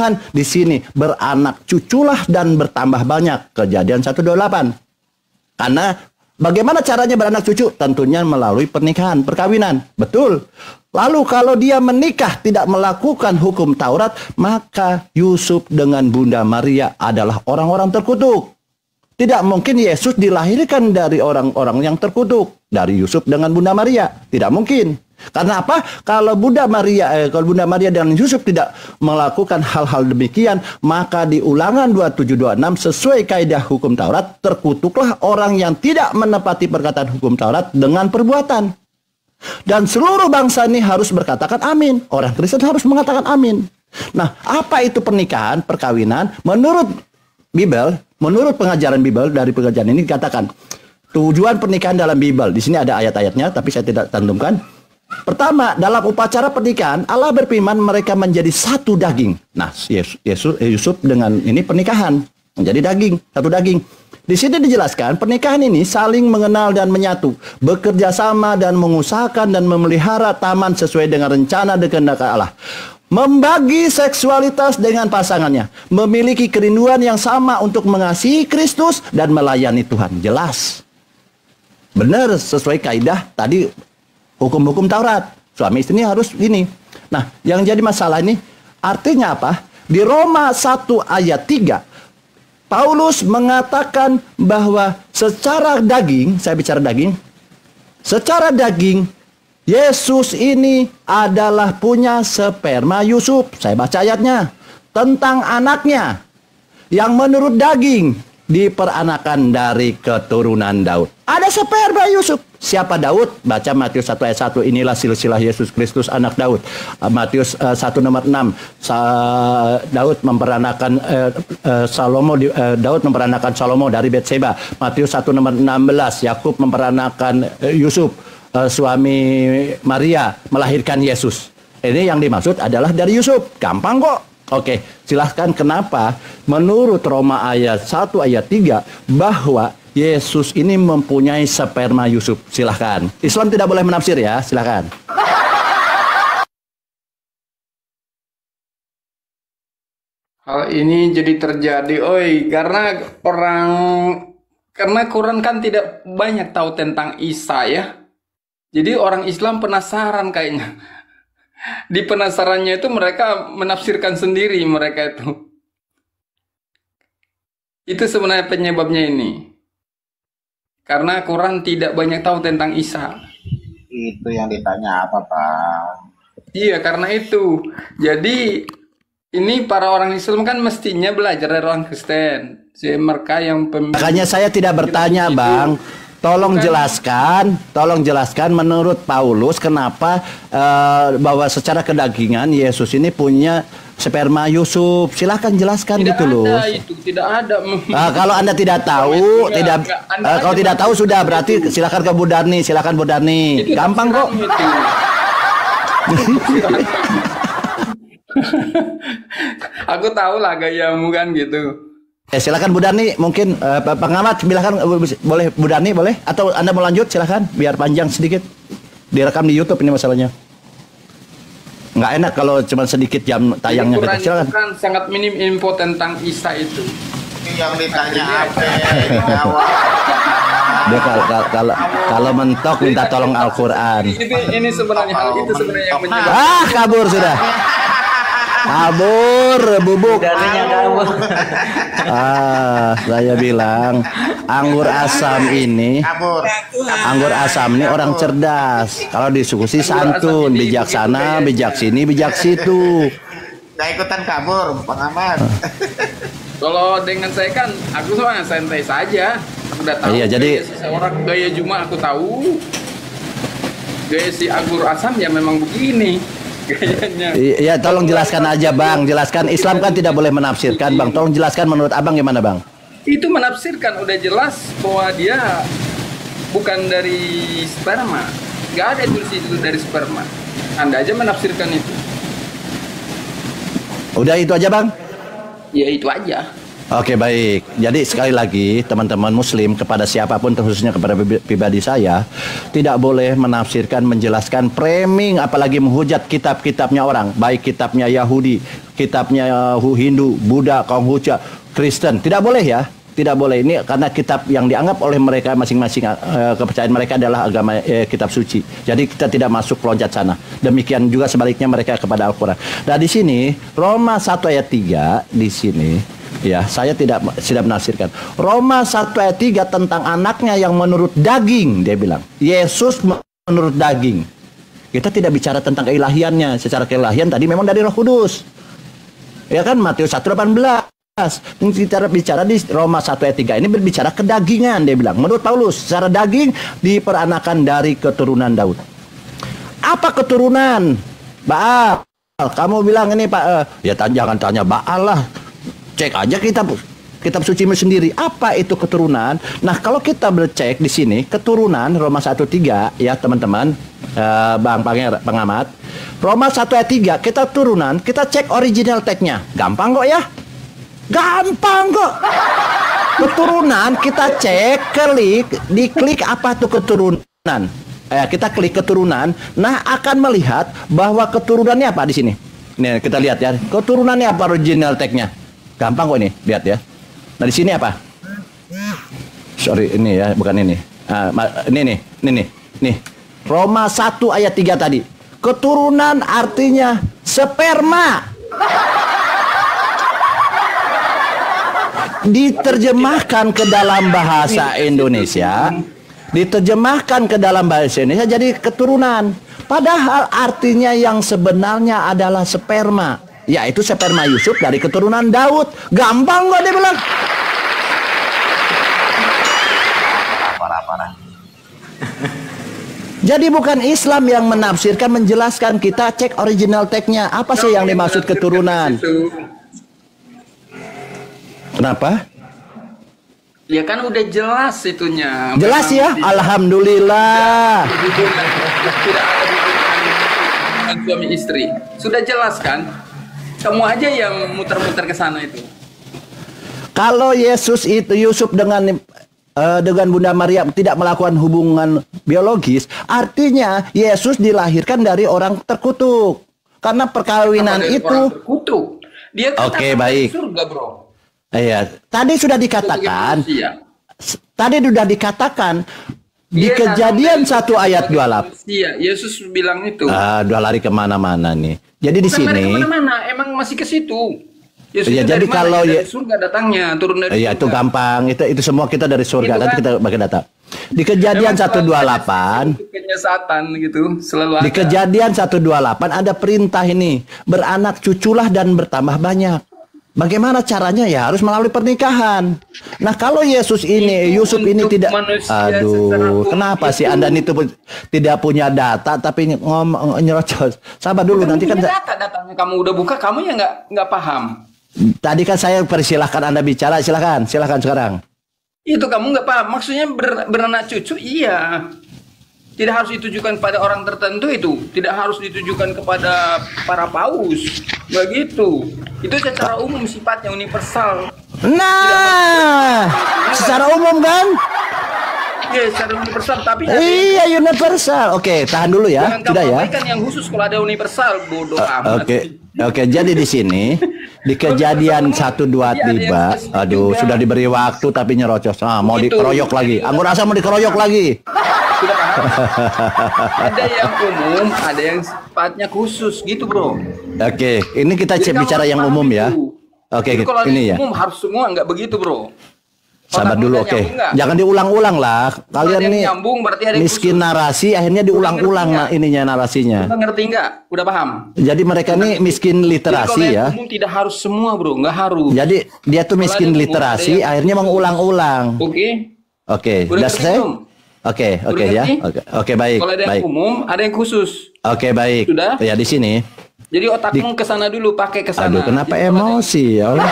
Tuhan di sini beranak cuculah dan bertambah banyak. Kejadian 1:28. Karena bagaimana caranya beranak cucu? Tentunya melalui pernikahan, perkawinan. Betul. Lalu kalau dia menikah tidak melakukan hukum Taurat, maka Yusuf dengan Bunda Maria adalah orang-orang terkutuk. Tidak mungkin Yesus dilahirkan dari orang-orang yang terkutuk, dari Yusuf dengan Bunda Maria. Tidak mungkin. Karena apa? Kalau Bunda Maria dan Yusuf tidak melakukan hal-hal demikian, maka di Ulangan 27:26 sesuai kaidah hukum Taurat, terkutuklah orang yang tidak menepati perkataan hukum Taurat dengan perbuatan. Dan seluruh bangsa ini harus berkatakan amin. Orang Kristen harus mengatakan amin. Nah, apa itu pernikahan, perkawinan? Menurut Bible, menurut pengajaran Bible, dari pengajaran ini dikatakan tujuan pernikahan dalam Bible. Di sini ada ayat-ayatnya, tapi saya tidak cantumkan. Pertama, dalam upacara pernikahan, Allah berfirman mereka menjadi satu daging. Nah, Yusuf dengan ini pernikahan menjadi daging, satu daging. Di sini dijelaskan pernikahan ini saling mengenal dan menyatu, bekerja sama dan mengusahakan dan memelihara taman sesuai dengan rencana dan kehendak Allah. Membagi seksualitas dengan pasangannya, memiliki kerinduan yang sama untuk mengasihi Kristus dan melayani Tuhan. Jelas. Benar sesuai kaidah tadi hukum-hukum Taurat. Suami istri harus ini. Nah, yang jadi masalah ini artinya apa? Di Roma 1 ayat 3, Paulus mengatakan bahwa secara daging, saya bicara daging, secara daging, Yesus ini adalah punya sperma Yusuf. Saya baca ayatnya. Tentang anaknya yang menurut daging diperanakan dari keturunan Daud. Ada sperma Yusuf. Siapa Daud? Baca Matius 1 ayat 1. Inilah silsilah Yesus Kristus anak Daud. Matius 1 nomor 6. Daud memperanakan Daud memperanakan Salomo dari Betseba. Matius 1 nomor 16. Yakub memperanakan Yusuf, suami Maria, melahirkan Yesus. Ini yang dimaksud adalah dari Yusuf. Gampang kok. Oke, silahkan kenapa menurut Roma ayat 1 ayat 3 bahwa Yesus ini mempunyai sperma Yusuf. Silahkan. Islam tidak boleh menafsir ya, silahkan. Hal ini jadi terjadi, karena Quran kan tidak banyak tahu tentang Isa ya. Jadi orang Islam penasaran kayaknya. Di penasarannya itu mereka menafsirkan sendiri mereka itu. Itu sebenarnya penyebabnya ini. Karena Quran tidak banyak tahu tentang Isa. Itu yang ditanya apa, Pak? Iya, karena itu. Jadi ini para orang Islam kan mestinya belajar dari orang Kristen. Mereka yang makanya saya tidak bertanya, Bang. Tolong jelaskan menurut Paulus kenapa bahwa secara kedagingan Yesus ini punya sperma Yusuf. Silahkan jelaskan tidak gitu loh. Tidak ada. Kalau Anda tidak tahu, kalau tidak tahu sudah berarti silahkan ke Bu Darni, silakan Bu Darni. Gampang kok. Aku tahu lah gayamu kan gitu. Silakan Bu Darni, mungkin pengamat silakan, boleh Bu Darni, boleh? Atau Anda mau lanjut silakan, biar panjang sedikit. Direkam di YouTube ini masalahnya. Nggak enak kalau cuma sedikit jam tayangnya. Silakan. Kan sangat minim info tentang Isa itu. Yang ditanya apa? Dia kalau mentok minta tolong Al-Quran. Ini sebenarnya hal itu sebenarnya yang menyebabkan. Kabur sudah. Kabur, bubuk. Saya bilang anggur asam ini orang cerdas. Kalau diskusi santun, bijaksana, bijak sini, bijak situ. Gak ikutan kabur, pengamat. Kalau dengan saya kan, aku soalnya santai saja. Aku udah tahu. Iya, jadi seseorang gaya Juma aku tahu. Gaya si anggur asam ya memang begini. Gayanya. Iya, tolong jelaskan aja, Bang. Jelaskan, Islam kan tidak boleh menafsirkan, Bang. Tolong jelaskan menurut Abang gimana, Bang? Itu menafsirkan udah jelas bahwa dia bukan dari sperma. Gak ada tulis itu dari sperma. Anda aja menafsirkan itu. Udah itu aja, Bang? Ya itu aja. Oke, baik. Jadi sekali lagi teman-teman muslim, kepada siapapun khususnya kepada pribadi saya, tidak boleh menafsirkan, menjelaskan, framing, apalagi menghujat kitab-kitabnya orang, baik kitabnya Yahudi, kitabnya Hindu, Buddha, Konghucu, Kristen. Tidak boleh ya. Tidak boleh, ini karena kitab yang dianggap oleh mereka masing-masing, kepercayaan mereka adalah agama kitab suci. Jadi kita tidak masuk loncat sana. Demikian juga sebaliknya mereka kepada Al-Qur'an. Nah, di sini Roma 1 ayat 3 di sini ya, saya tidak menafsirkan. Roma 1 ayat 3 tentang anaknya yang menurut daging, dia bilang. Yesus menurut daging. Kita tidak bicara tentang keilahiannya. Secara keilahian tadi memang dari Roh Kudus. Ya kan, Matius 1:18. Kita bicara di Roma 1 ayat 3 ini berbicara kedagingan, dia bilang. Menurut Paulus, secara daging diperanakan dari keturunan Daud. Apa keturunan? Baal. Kamu bilang ini Pak, ya jangan tanya Baal lah. Cek aja kitab suci sendiri. Apa itu keturunan? Nah, kalau kita bercek di sini keturunan Roma 1:3 ya teman-teman, Bang pengamat. Roma 1 ayat 3 kita turunan, kita cek original tag-nya. Gampang kok ya? Gampang kok. Keturunan kita cek, diklik apa tuh keturunan. Kita klik keturunan, nah akan melihat bahwa keturunannya apa di sini. Nih kita lihat ya, keturunannya apa original tag-nya. Gampang kok ini, lihat ya. Nah di sini apa? Sorry ini ya, bukan ini. Ini nih. Roma 1 ayat 3 tadi. Keturunan artinya sperma. Diterjemahkan ke dalam bahasa Indonesia, jadi keturunan. Padahal artinya yang sebenarnya adalah sperma, yaitu sperma Yusuf dari keturunan Daud. Gampang kok dia bilang. Parah. Jadi bukan Islam yang menafsirkan, menjelaskan. Kita cek original tag-nya. Apa sih yang dimaksud keturunan? Kenapa? Ya kan udah jelas itunya. Jelas ya? Alhamdulillah. Tidak ada hubungan suami istri. Sudah jelas kan? Kamu aja yang muter-muter ke sana itu. Kalau Yusuf dengan Bunda Maria tidak melakukan hubungan biologis, artinya Yesus dilahirkan dari orang terkutuk. Karena perkawinan itu terkutuk. Dia kan Oke, baik. Surga, bro. Iya, tadi sudah dikatakan. Tadi sudah dikatakan di Kejadian 1 ayat 28. Iya, Yesus bilang itu. Udah lari kemana-mana nih. Jadi di sini. Kemana-mana, emang masih ke situ. Yesus Ya, jadi dari kalau dari surga datangnya, turun dari surga. itu gampang. Itu semua kita dari surga. Itu Nanti kan? kita bagi data. Di Kejadian 128. Satan gitu, selalu Di Kejadian 128 ada perintah ini, beranak cuculah dan bertambah banyak. Bagaimana caranya? Ya harus melalui pernikahan. Nah, kalau Yusuf ini tidak, kenapa sih Anda itu tidak punya data tapi nyerocos? Sabar dulu, nanti kan datanya kamu udah buka, kamu ya nggak paham. Tadi kan saya persilahkan Anda bicara, silakan sekarang. Itu kamu nggak paham, maksudnya beranak cucu, iya. Tidak harus ditujukan pada orang tertentu itu. Tidak harus ditujukan kepada para paus. Begitu. Itu secara umum sifatnya universal. Nah, secara umum kan? Iya, secara universal. Tapi iya, universal. Oke, tahan dulu ya. Jangan Sudah ya. Kan yang khusus kalau ada universal, bodoh amat. Oke, jadi di sini di Kejadian 125, aduh, sudah diberi waktu tapi nyerocos. Mau dikeroyok lagi. Anggur asam mau dikeroyok lagi. Sudah paham? Ada yang umum, ada yang sifatnya khusus gitu, bro. Oke, ini kita bicara yang umum ya. Oke, kalau ini ya. Umum harus semua nggak begitu, bro. Sabar dulu, oke. Jangan diulang-ulang lah. Kalian nih miskin narasi, akhirnya diulang-ulang ininya narasinya. Udah ngerti nggak? Udah paham? Jadi mereka nih miskin literasi ya. Umum tidak harus semua, bro. Nggak harus. Jadi dia tuh miskin literasi, akhirnya mengulang-ulang. Oke, udah selesai? Oke ya. Oke, baik. Kalau ada yang umum, ada yang khusus. Oke, baik. Sudah? Ya di sini. Jadi otakmu ke sana dulu, pakai ke sana. Aduh, kenapa emosi ya Allah?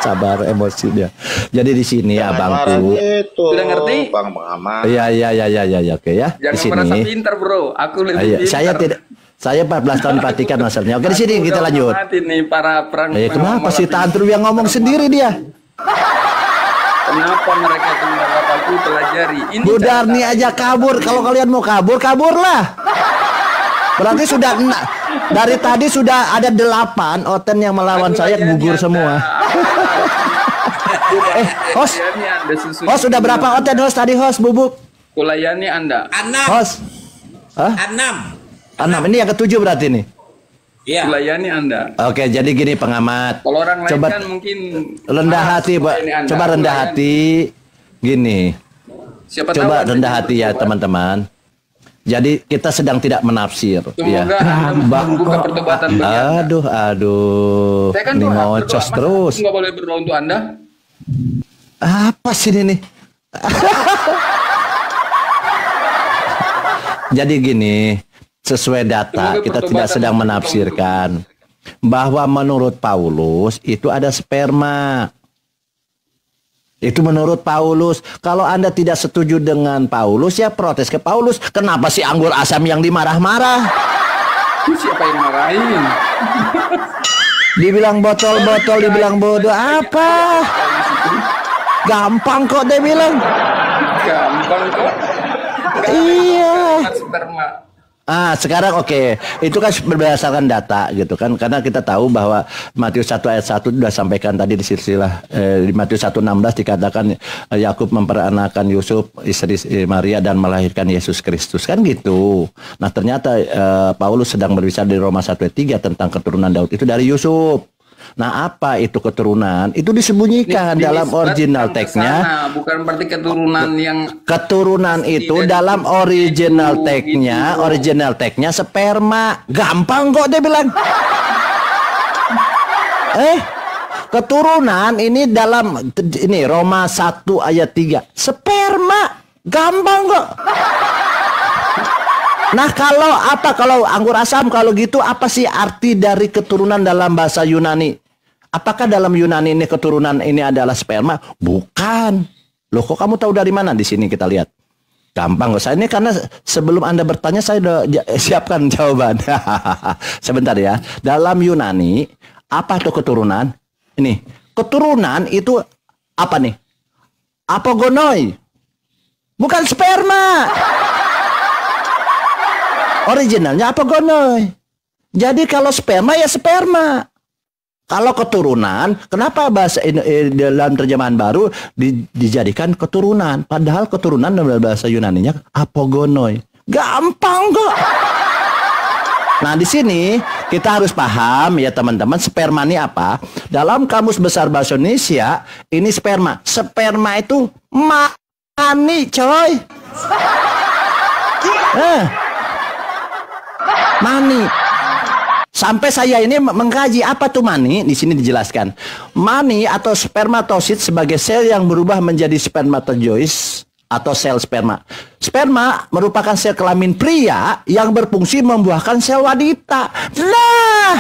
Sabar emosinya. Jadi di sini abangku. Sudah ngerti? Bang pengamat. Iya, oke ya. Jangan di sini. merasa pintar, bro. Aku lebih pintar. Saya 14 tahun di Vatikan masalahnya. Oke, di sini kita lanjut. Mati nih para perang. Kenapa sih tantrum yang ngomong sendiri dia? Kenapa mereka itu mendapat aku pelajari? Ini Bu Darni aja kabur. Kalau kalian mau kabur, kaburlah. Berarti sudah dari tadi sudah ada 8 Oten yang melawan saya gugur semua. Host. Host sudah berapa Oten host tadi host Bubuk? Kulayani Anda. 6. Host. Hah? 6. Ini yang ke-7 berarti nih. Iya. Kulayani Anda. Oke, jadi gini pengamat. Kalau orang lain Coba kan mungkin rendah hati, Pak. Coba rendah hati. Gini. Siapa Coba tahu rendah hati ya, teman-teman. Jadi kita sedang tidak menafsir. Semoga Ya. Anda membuka pertobatan bagi Anda. Aduh. Saya kan Ini berdoa, ngocos Masa terus. nggak boleh berdoa untuk Anda? Apa sih ini nih? Jadi gini, sesuai data, Semoga kita tidak pertobatan sedang untuk menafsirkan bahwa menurut Paulus itu ada sperma. Itu menurut Paulus. Kalau Anda tidak setuju dengan Paulus, ya protes ke Paulus. Kenapa sih anggur asam yang dimarah-marah? Itu siapa yang marahin? Dibilang botol-botol, dibilang bodoh. Apa? Gampang kok dia bilang. Gampang kok. Iya. Sperma. Sekarang oke. Itu kan berdasarkan data gitu kan. Karena kita tahu bahwa Matius 1 ayat 1 sudah sampaikan tadi di silsilah di Matius 1:16 dikatakan Yakub memperanakan Yusuf istri Maria dan melahirkan Yesus Kristus kan gitu. Nah, ternyata Paulus sedang berbicara di Roma 1 ayat 3 tentang keturunan Daud itu dari Yusuf. Nah, apa itu keturunan? Itu disembunyikan dalam original teksnya. Bukan berarti keturunan yang Keturunan itu dalam original teksnya, sperma. Gampang kok dia bilang. Keturunan ini dalam ini Roma 1 ayat 3. Sperma. Gampang kok. Nah, kalau anggur asam kalau gitu apa sih arti dari keturunan dalam bahasa Yunani? Apakah dalam Yunani ini keturunan ini adalah sperma? Bukan. Loh, kok kamu tahu dari mana? Di sini kita lihat. Gampang kok. Saya ini karena sebelum Anda bertanya saya udah siapkan jawaban. Sebentar ya. Dalam Yunani, apa itu keturunan? Ini, keturunan itu apa nih? Apogonoi. Bukan sperma. Originalnya apogonoi. Jadi kalau sperma ya sperma. Kalau keturunan, kenapa bahasa dalam terjemahan baru dijadikan keturunan? Padahal keturunan dalam bahasa Yunaninya apogonoi. Gampang kok. Nah, di sini kita harus paham ya teman-teman, sperma ini apa? Dalam Kamus Besar Bahasa Indonesia, ini sperma. Sperma itu mani, coy. Mani. Sampai saya ini mengkaji apa tuh mani, di sini dijelaskan. Mani atau spermatosit sebagai sel yang berubah menjadi spermatozois atau sel sperma. Sperma merupakan sel kelamin pria yang berfungsi membuahkan sel wanita. Nah,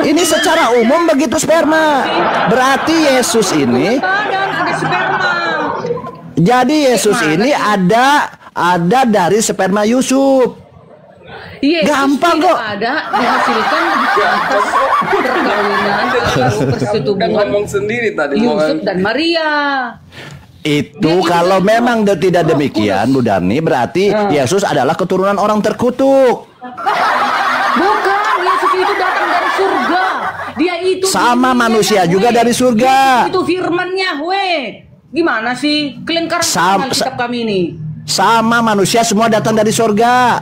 ini secara umum begitu sperma. Berarti Yesus ini, jadi Yesus ini ada dari sperma Yusuf. Yesus gampang kok. Ada dihasilkan atas perkawinan atau persetubuhan ngomong sendiri tadi Yusuf dan Maria. Itu kalau memang tidak demikian, Bu Darni, berarti Yesus adalah keturunan orang terkutuk. Bukan, Yesus itu datang dari surga. Dia itu Sama manusia juga dari surga. Yesus itu firman-Nya, Gimana sih? Kalian karang kitab kami ini. Sama manusia semua datang dari surga.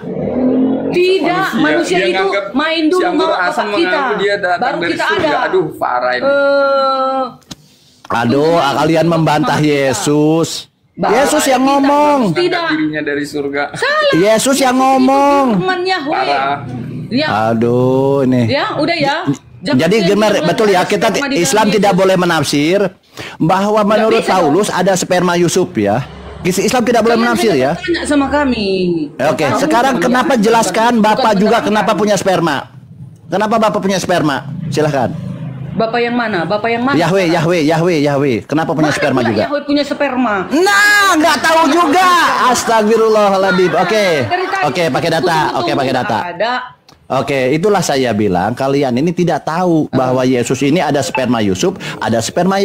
Tidak, manusia itu main dulu mau apa kita. Baru kita ada. Aduh, parah ini. Aduh, kalian membantah Yesus. Yesus yang ngomong. Tidak. Dirinya dari surga. Salah. Yesus yang ngomong. Parah. Ya. Aduh, ini. Ya, udah ya. Jadi gimana? Betul ya, kita Islam tidak boleh menafsir bahwa menurut Paulus ada sperma Yusuf ya. Islam tidak boleh menafsir ya. Tanya sama kami. Oke, sekarang kenapa jelaskan Bapak juga kenapa punya sperma? Kenapa Bapak punya sperma? Silahkan. Bapak yang mana? Bapak yang mana? Yahweh. Kenapa punya sperma juga? Yahweh punya sperma. Nah, nggak tahu juga. Astagfirullahaladzim. Oke, pakai data. Ada. Oke, itulah saya bilang kalian ini tidak tahu bahwa Yesus ini ada sperma Yusuf, ada sperma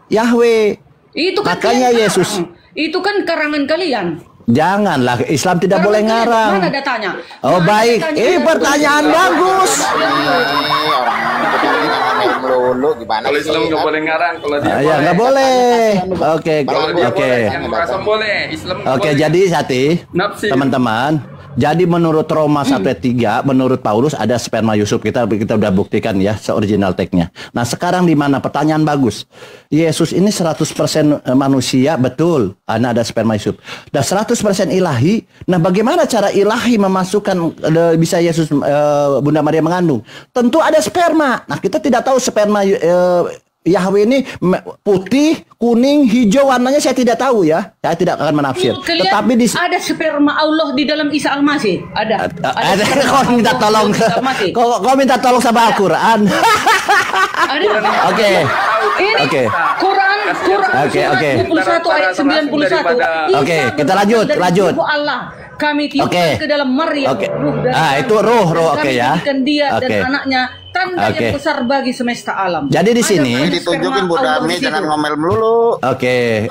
Yahweh. Itu kan makanya Yesus. Itu kan karangan kalian. Janganlah, Islam tidak boleh ngarang. Mana datanya? Oh baik, ini pertanyaan bagus. Gimana? Kalau Islam nggak boleh ngarang, kalau dia Ya nggak boleh. Oke. Yang merasa boleh, Islam Oke, boleh. jadi Sati, teman-teman. Jadi menurut Roma 1:3, menurut Paulus ada sperma Yusuf. Kita udah buktikan ya, seoriginal tag-nya. Nah, sekarang di mana? Pertanyaan bagus. Yesus ini 100% manusia, betul. Ada sperma Yusuf. Dan 100% ilahi. Nah, bagaimana cara ilahi memasukkan bisa Yesus Bunda Maria mengandung? Tentu ada sperma. Nah, kita tidak tahu sperma Yahweh ini putih, kuning, hijau, warnanya saya tidak tahu ya. Saya tidak akan menafsir. Tetapi ada sperma Allah di dalam Isa Al-Masih. Ada. Kau minta tolong. Kau minta tolong sama Al-Qur'an. Oke. Oke. Quran. Oke. 21 ayat 91. Oke, kita lanjut. Allah. Kami tiupkan ke dalam Maryam. Itu roh oke ya. Dia dan anaknya tanda yang besar bagi semesta alam. Jadi di sini ditunjukin Bu Dami, jangan ngomel melulu. Oke,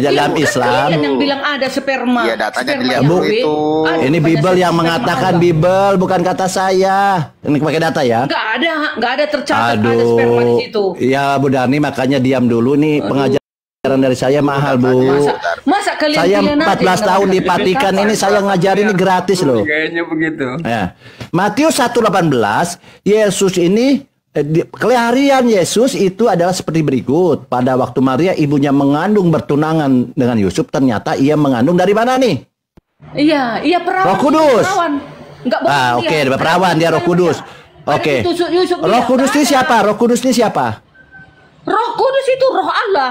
dalam Islam. Yang bilang ada sperma. Iya, datanya dilihat itu. Ini Bible yang mengatakan Bible, bukan kata saya. Ini pakai data ya? Nggak ada tercatat ada sperma di situ. Ya Bu Dani, makanya diam dulu nih. Pengajaran dari saya mahal Bu. Masa kalian saya 14 tahun di Vatikan ini saya ngajarin ini gratis loh. Kayaknya begitu. Ya. Matius 1:18, Yesus ini keliharian Yesus itu adalah seperti berikut. Pada waktu Maria ibunya mengandung bertunangan dengan Yusuf, ternyata ia mengandung dari mana nih? Iya perawan. Roh Kudus. Enggak bohong. Oke, perawan dia Roh Kudus. Oke. Roh Kudus ini siapa? Roh Kudus ini siapa? Roh Kudus itu roh Allah.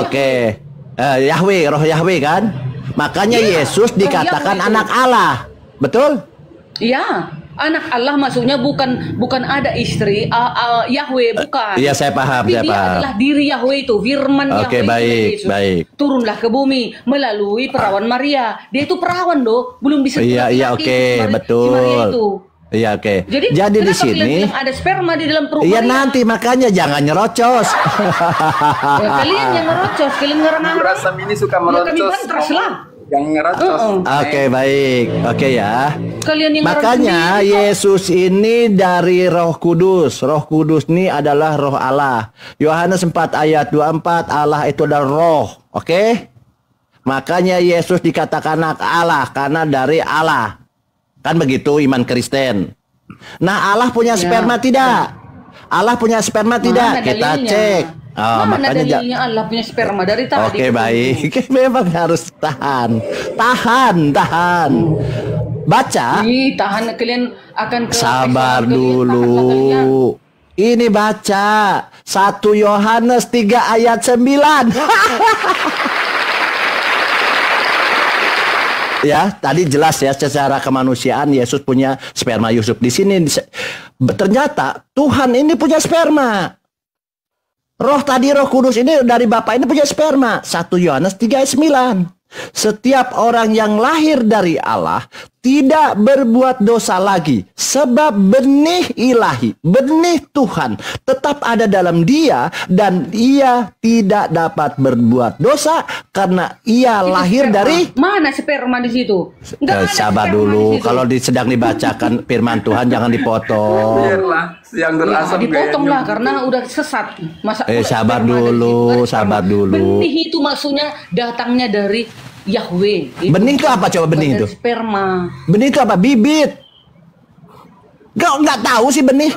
Oke. Yahweh, roh Yahweh kan? Makanya Yesus dikatakan anak Allah. Betul? Iya. Anak Allah maksudnya bukan ada istri Yahweh, bukan. Iya, saya paham. Dia adalah diri Yahweh itu, firman Yahweh. Oke, baik. Turunlah ke bumi melalui perawan Maria. Dia itu perawan loh, belum bisa. Iya, oke, betul. Si Maria itu. Iya, oke. Jadi di sini ada sperma di dalam perut. Iya, nanti makanya jangan nyerocos. Kalian yang ngerocos, kalian ngerang-ngerang. Rasam ini suka merocos. Yang ngerocos. Oke, baik. Oke ya. Kalian yang makanya Yesus ini dari Roh Kudus. Roh Kudus ini adalah Roh Allah. Yohanes 4 ayat 24, Allah itu adalah roh. Oke? Makanya Yesus dikatakan anak Allah karena dari Allah. Kan begitu iman Kristen. Nah, Allah punya sperma tidak? Allah punya sperma tidak? Kita cek. Mana dalilnya Allah punya sperma dari tadi? Oke, baik. Memang harus tahan. Baca. Tahan, kalian akan sabar dulu. Ini baca 1 Yohanes 3 ayat 9. Ya, tadi jelas ya secara kemanusiaan Yesus punya sperma Yusuf. Di sini ternyata Tuhan ini punya sperma. Roh Kudus ini dari Bapa ini punya sperma. 1 Yohanes 3 ayat 9. Setiap orang yang lahir dari Allah tidak berbuat dosa lagi, sebab benih ilahi, benih Tuhan tetap ada dalam dia, dan ia tidak dapat berbuat dosa karena ia lahir dari mana sperma di situ? Sabar dulu, kalau sedang dibacakan firman Tuhan jangan dipotong. Biarlah yang berasam dipotonglah karena udah sesat. Sabar dulu. Benih itu maksudnya datangnya dari Yahweh. Benih itu apa coba benih itu? Sperma. Benih itu apa? Bibit. Nggak tahu sih benih.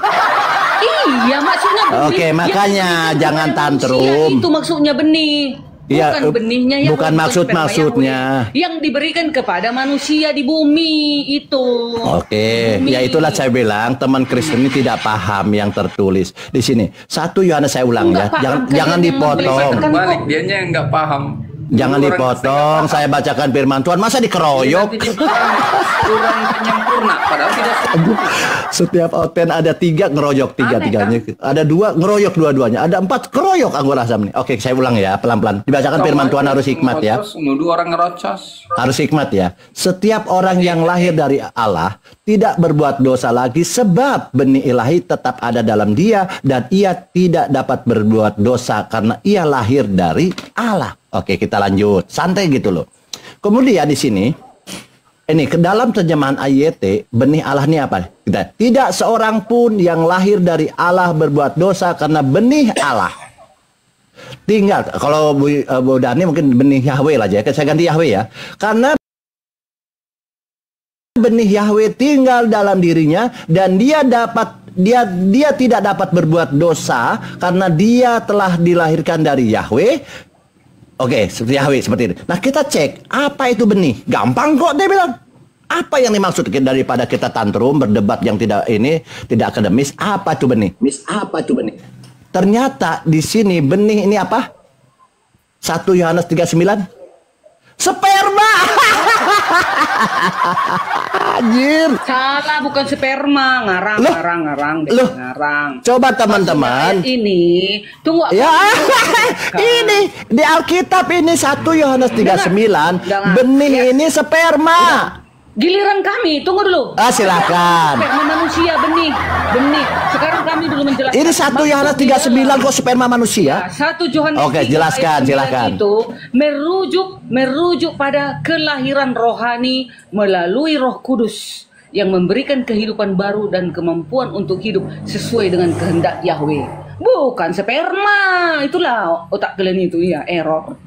Iya, maksudnya benih. Oke, makanya jangan tantrum. Itu maksudnya benih. Bukan benihnya yang bukan maksudnya yang diberikan kepada manusia di bumi itu. Oke, ya itulah saya bilang teman Kristen ini tidak paham yang tertulis di sini. 1 Yohanes saya ulang ya, jangan dipotong. Balik dianya yang nggak paham. Jangan dipotong, saya bacakan firman Tuhan, masa dikeroyok? Kurang penyempurna, padahal tidak. Setiap oten ada 3 ngeroyok tiga-tiganya. Ada 2 ngeroyok dua-duanya. Ada 4 keroyok Anggul Azam nih. Oke, saya ulang ya, pelan-pelan. Dibacakan firman Tuhan harus hikmat ya. Nuduh orang ngerocos. Harus hikmat ya. Setiap orang yang lahir dari Allah tidak berbuat dosa lagi sebab benih ilahi tetap ada dalam dia dan ia tidak dapat berbuat dosa karena ia lahir dari Allah. Oke, kita lanjut. Santai gitu loh. Kemudian di sini ini ke dalam terjemahan AYT, benih Allah ini apa? Tidak seorang pun yang lahir dari Allah berbuat dosa karena benih Allah. Tinggal kalau Bu Dani mungkin benih Yahweh lah aja. Saya ganti Yahweh ya. Karena benih Yahweh tinggal dalam dirinya dan dia tidak dapat berbuat dosa karena dia telah dilahirkan dari Yahweh. Oke, seperti Yahweh seperti ini. Nah, kita cek apa itu benih. Gampang kok dia bilang. Apa yang dimaksud daripada kita tantrum berdebat yang tidak akademis? Apa itu benih? Apa itu benih? Ternyata di sini benih ini apa? 1 Yohanes 3:9. Sperma. Anjir. Salah, bukan sperma, ngarang. Coba teman-teman. Ini, tunggu. Ya, ini di Alkitab ini 1 Yohanes 3:9. Benih ini sperma. Giliran kami, tunggu dulu. Silakan. Sperma manusia, benih. Sekarang kami dulu menjelaskan. Ini 1 Yohanes 3:9 kok sperma manusia? 1 Yohanes. Oke, jelaskan. Itu merujuk pada kelahiran rohani melalui Roh Kudus yang memberikan kehidupan baru dan kemampuan untuk hidup sesuai dengan kehendak Yahweh. Bukan sperma. Itulah otak kalian itu ya, error.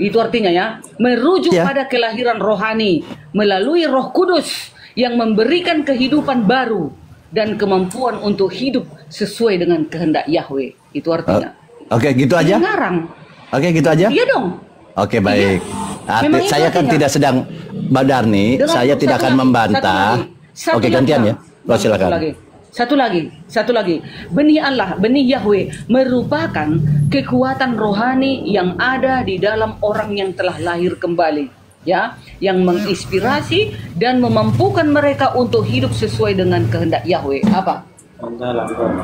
Itu artinya ya, merujuk pada kelahiran rohani melalui Roh Kudus yang memberikan kehidupan baru dan kemampuan untuk hidup sesuai dengan kehendak Yahweh. Itu artinya. Oke, gitu aja. Ngarang. Oke, gitu aja. Iya dong. Oke, baik. Iya. Saya kan tidak sedang Badarni, saya tidak akan membantah. Oke, gantian ya. Silakan. Satu lagi. Benih Allah, benih Yahweh merupakan kekuatan rohani yang ada di dalam orang yang telah lahir kembali, ya, yang menginspirasi dan memampukan mereka untuk hidup sesuai dengan kehendak Yahweh. Apa?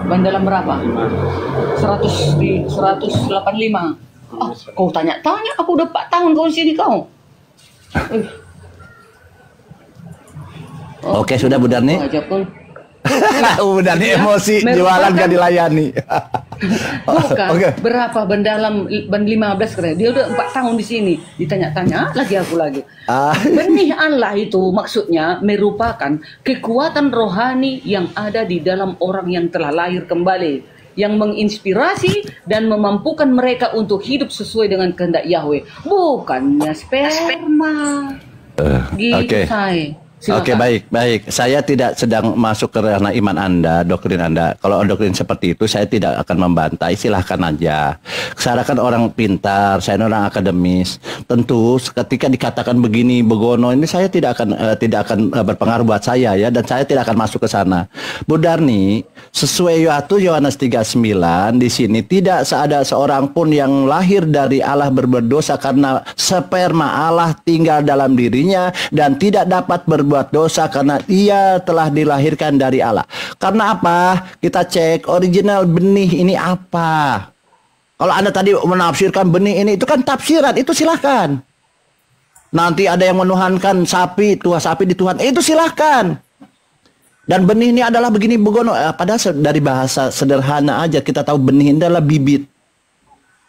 Bandalam berapa? 185. Kau tanya-tanya, aku udah 4 tahun kau di sini kau. Oke, sudah Bu Darni. Udah nih emosi, jualan gak dilayani. Bukan. Berapa Bandalam 15 keren. Dia udah 4 tahun di sini. Ditanya-tanya lagi aku lagi. Benih Allah itu maksudnya merupakan kekuatan rohani yang ada di dalam orang yang telah lahir kembali, yang menginspirasi dan memampukan mereka untuk hidup sesuai dengan kehendak Yahweh. Bukannya sperma. Gitu saya. Oke, baik. Saya tidak sedang masuk ke ranah iman Anda, doktrin Anda. Kalau doktrin seperti itu, saya tidak akan membantai. Silahkan aja. Saya kan orang pintar, saya orang akademis. Tentu, ketika dikatakan begini, begono, ini saya tidak akan berpengaruh buat saya ya, dan saya tidak akan masuk ke sana. Bu Darni, sesuai 1 Yohanes 3:9 di sini tidak ada seorang pun yang lahir dari Allah berbuat dosa karena sperma Allah tinggal dalam dirinya dan tidak dapat berbuat dosa karena ia telah dilahirkan dari Allah. Karena apa? Kita cek original benih ini apa. Kalau Anda tadi menafsirkan benih ini, itu kan tafsiran, itu silahkan. Nanti ada yang menuhankan sapi, tuah sapi di Tuhan, itu silahkan. Dan benih ini adalah begini begono. Padahal dari bahasa sederhana aja kita tahu benih ini adalah bibit.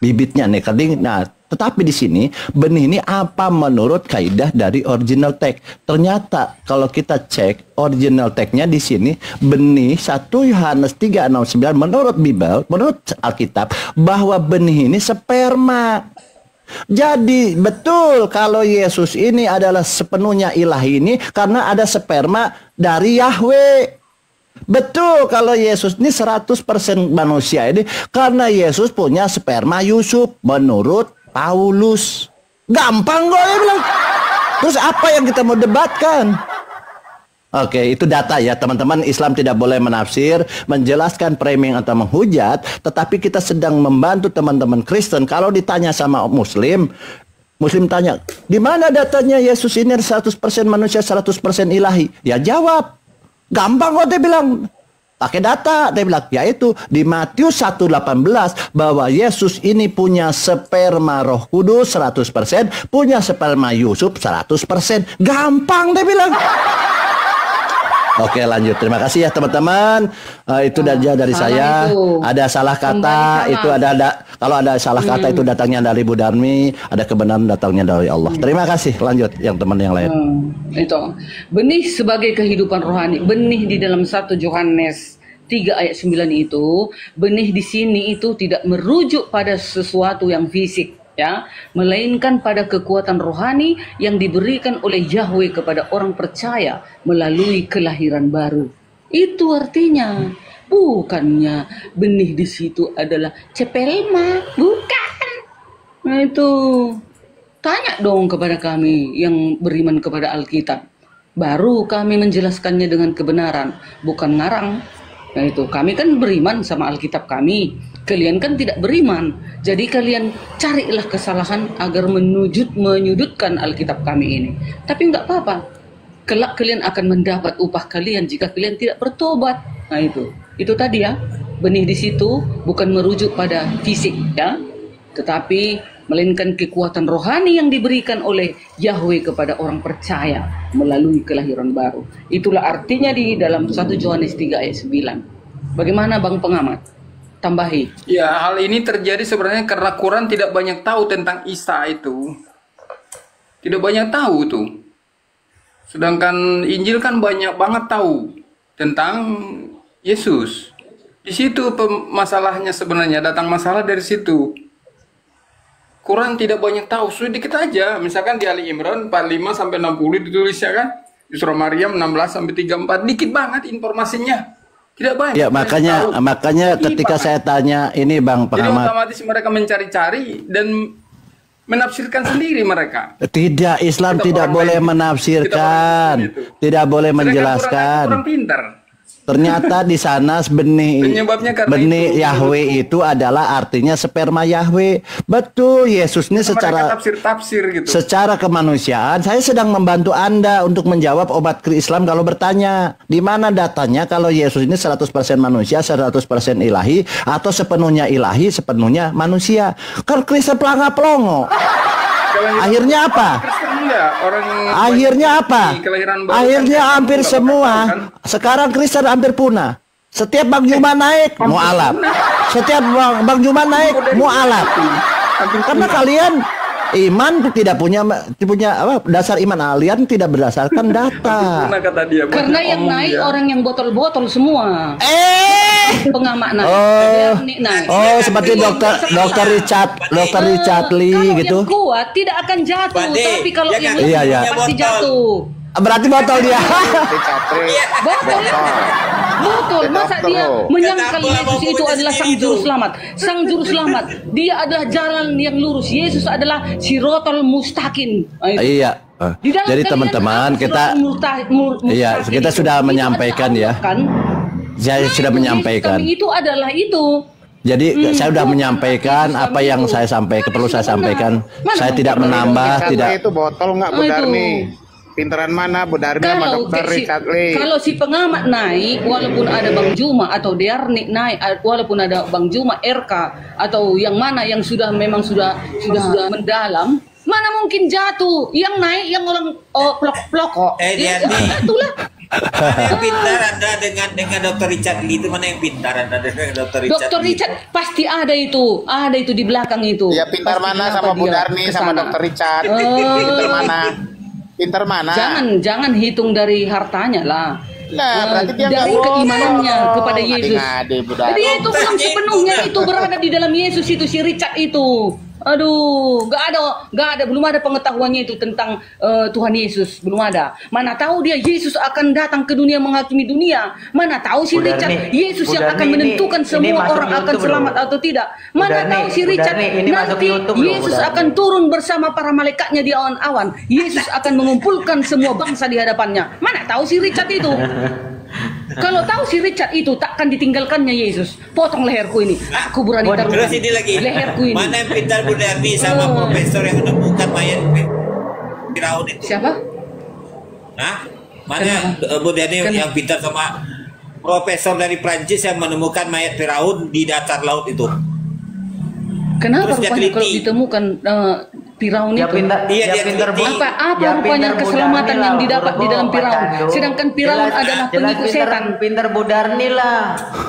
Bibitnya nih kering. Nah, tetapi di sini benih ini apa menurut kaidah dari original text? Ternyata kalau kita cek original text-nya di sini benih 1 Yohanes 3:9 menurut Bible, menurut Alkitab bahwa benih ini sperma. Jadi betul kalau Yesus ini adalah sepenuhnya ilahi ini karena ada sperma dari Yahweh. Betul kalau Yesus ini 100% manusia ini karena Yesus punya sperma Yusuf menurut Paulus. Gampang kok dia bilang. Terus apa yang kita mau debatkan? Oke, itu data ya teman-teman. Islam tidak boleh menafsir, menjelaskan, framing atau menghujat. Tetapi kita sedang membantu teman-teman Kristen. Kalau ditanya sama Muslim, Muslim tanya, di mana datanya Yesus ini 100% manusia, 100% ilahi? Ya jawab, gampang kok dia bilang. Pakai data, dia bilang, yaitu di Matius 1:18 bahwa Yesus ini punya sperma Roh Kudus 100%, punya sperma Yusuf 100%. Gampang dia bilang. Oke, lanjut. Terima kasih ya teman-teman. Itu aja dari saya. Itu. Ada salah kata, itu ada kalau ada salah kata itu datangnya dari Bu Darmi, ada kebenaran datangnya dari Allah. Terima kasih. Lanjut yang teman yang lain. Itu benih sebagai kehidupan rohani, benih di dalam 1 Yohanes 3 ayat 9 itu, benih di sini itu tidak merujuk pada sesuatu yang fisik, ya, melainkan pada kekuatan rohani yang diberikan oleh Yahweh kepada orang percaya melalui kelahiran baru. Itu artinya, bukannya benih di situ adalah cepelma, bukan. Nah itu, tanya dong kepada kami yang beriman kepada Alkitab. Baru kami menjelaskannya dengan kebenaran, bukan ngarang. Nah itu, kami kan beriman sama Alkitab kami. Kalian kan tidak beriman. Jadi kalian carilah kesalahan agar menyudutkan Alkitab kami ini. Tapi enggak apa-apa. Kelak kalian akan mendapat upah kalian jika kalian tidak bertobat. Nah itu tadi ya. Benih di situ bukan merujuk pada fisik ya, tetapi melainkan kekuatan rohani yang diberikan oleh Yahweh kepada orang percaya melalui kelahiran baru. Itulah artinya di dalam 1 Yohanes 3 ayat 9. Bagaimana Bang Pengamat? Tambahi. Ya, hal ini terjadi sebenarnya karena Quran tidak banyak tahu tentang Isa itu. Tidak banyak tahu tuh. Sedangkan Injil kan banyak banget tahu tentang Yesus. Di situ masalahnya sebenarnya, datang masalah dari situ. Quran tidak banyak tahu, sedikit aja. Misalkan di Ali Imran 45 sampai 60 ditulisnya kan. Di surah Maryam 16 sampai 34, dikit banget informasinya. Tidak banyak. Ya, makanya ketika saya tanya ini Bang Pengamat. Jadi otomatis mereka mencari-cari dan menafsirkan sendiri mereka. Tidak, Islam tidak boleh menafsirkan, tidak boleh menjelaskan. Kurang pintar. Ternyata di sana benih Yahweh itu adalah artinya sperma Yahweh. Betul, Yesus ini secara tafsir gitu. Secara kemanusiaan saya sedang membantu Anda untuk menjawab obat ke Islam kalau bertanya, di mana datanya kalau Yesus ini 100% manusia, 100% ilahi atau sepenuhnya ilahi, sepenuhnya manusia. Kan Kristen pelanga-pelongo. Akhirnya apa? Akhirnya apa? Akhirnya hampir semua. Sekarang Kristen hampir punah. Setiap Bang Juma naik, mu'alaf. Setiap Bang Juma naik, mu'alaf. Karena kalian iman tidak punya apa, dasar iman kalian tidak berdasarkan data. Karena yang naik orang yang botol-botol semua. Pengamat naik. Seperti dokter Richard Lee gitu. Yang kuat tidak akan jatuh, tapi kalau yang pasti jatuh. Berarti botol dia. Botol. Masa dia menyangkal Yesus itu adalah sang juru selamat. Sang juru selamat. Dia adalah jalan yang lurus. Yesus adalah sirotol mustaqim. Iya. Jadi teman-teman kita sudah menyampaikan ya. Saya sudah menyampaikan. Itu adalah itu. Jadi saya sudah menyampaikan apa yang saya sampaikan, perlu saya sampaikan. Saya tidak menambah, tidak. Itu botol nggak Bu Darmi? Pinteran mana Bu Darmi sama Dokter Richard Lee? Kalau si pengamat naik, walaupun ada Bang Juma atau Diarnik naik, walaupun ada Bang Juma RK atau yang mana yang sudah mendalam, mana mungkin jatuh? Yang naik yang orang pelok-pelok. Itulah. Mana yang pintar Anda dengan Dokter Richard Lee itu, mana yang pintar Anda dengan Dokter Richard? Dokter Richard pasti ada itu di belakang itu. Ya pintar pasti mana sama Bu Darmi sama Dokter Richard? Pintar mana? Jangan hitung dari hartanya lah. Nah, berarti dia dari keimanannya kepada Yesus. Jadi itu belum sepenuhnya itu berada di dalam Yesus itu si Richard itu. Aduh, nggak ada, belum ada pengetahuannya itu tentang Tuhan Yesus, belum ada. Mana tahu dia Yesus akan datang ke dunia menghakimi dunia. Mana tahu si Richard Yesus yang akan menentukan semua orang akan selamat atau tidak. Mana tahu si Richard nanti Yesus akan turun bersama para malaikatnya di awan-awan. Yesus akan mengumpulkan semua bangsa di hadapannya. Mana tahu si Richard itu. Kalau tahu si Richard itu takkan ditinggalkannya Yesus. Potong leherku ini. Aku berani taruhkan Terus ini lagi. leherku ini. Mana yang pintar Bu Darni sama profesor yang menemukan mayat Firaun itu? Siapa? Hah? Mana Bu Darni yang pintar sama profesor dari Prancis yang menemukan mayat Firaun di datar laut itu? Kenapa Terus dia rupanya kalau teliti. ditemukan Firaun Dia itu? pintar, Iya, dia dia pintar teliti. Apa ya, rupanya pintar keselamatan Budarni yang lah, didapat di Purbo, dalam Firaun? Pak Cando. Sedangkan Firaun Jelas- adalah jelas pengikut setan. Pintar Budarni lah,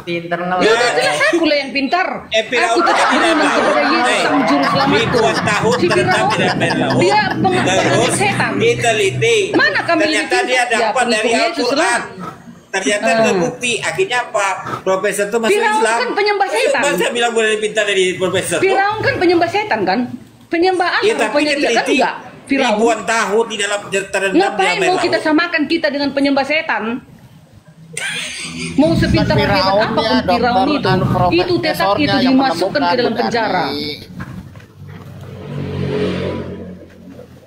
pintar Ya ngelarang. udah jelas aku lah yang pintar. Firaun Aku tetap tidak beriman tahu. kepada Yesus sang juru selamatku. Ribuan tahun Si ternyata Firaun tidak main laut. dia pengikut Terus setan. diteliti. Mana kami Ternyata ini dia pintar? Ya, dapat dari pengikut Yesus lah. Al-Quran. Ternyata terbukti. Akhirnya apa? Profesor itu masuk Firaun Islam. kan penyembah setan. Masa bilang boleh pintar dari profesor tuh? Firaun kan penyembah setan kan? Penyembah Iya, Allah tapi rupanya dia kan diteliti enggak. Firaun. ribuan tahun di dalam terendam di Ngapain air mau kita laut. samakan kita dengan penyembah setan? Mau sepintar Kan hebat Firaun apapun ya, Firaun dokter, itu, anu, itu tetap profesornya itu yang dimasukkan ke dalam menemukan penjara. Budarni.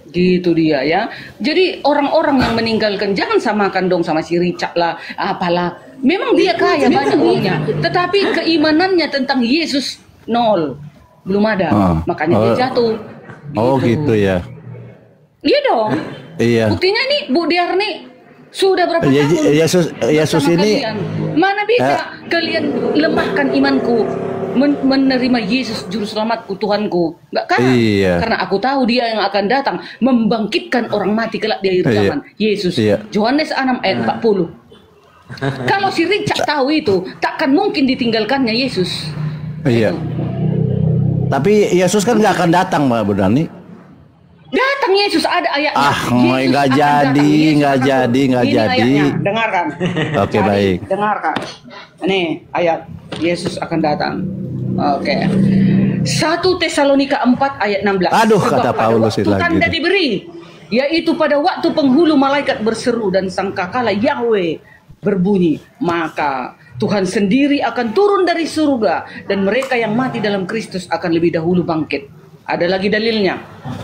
Gitu dia ya. Jadi orang-orang yang meninggalkan jangan samakan dong sama si Richard lah, apalah. Memang dia kaya banyak uangnya, tetapi keimanannya tentang Yesus nol, belum ada. Makanya dia jatuh. Oh gitu ya. Iya dong. Iya. Buktinya nih Bu Darni sudah berapa Ya, tahun Yesus bersama ini- kalian. Mana bisa kalian lemahkan imanku menerima Yesus juru selamatku Tuhanku? Enggak kan? Iya. Karena aku tahu dia yang akan datang membangkitkan orang mati kelak di akhir Iya. zaman. Yesus. Iya. Yohanes 6 ayat 40. Kalau si Richard tahu itu, takkan mungkin ditinggalkannya Yesus. Iya. Tapi Yesus kan nggak akan datang, Mbak Budarni. Datang Yesus, ada ayatnya. Ah, Yesus nggak akan jadi, datang. Yesus nggak akan jadi, turun. nggak Ini jadi. ayatnya, dengarkan. Oke, Cari, baik. Dengarkan. Ini ayat Yesus akan datang. Oke. 1 Tesalonika 4 ayat 16. Aduh, Sebab kata pada Paulus waktu lagi tanda nih. diberi, yaitu pada waktu penghulu malaikat berseru dan sangkakala Yahweh berbunyi, maka Tuhan sendiri akan turun dari surga dan mereka yang mati dalam Kristus akan lebih dahulu bangkit. Ada lagi dalilnya.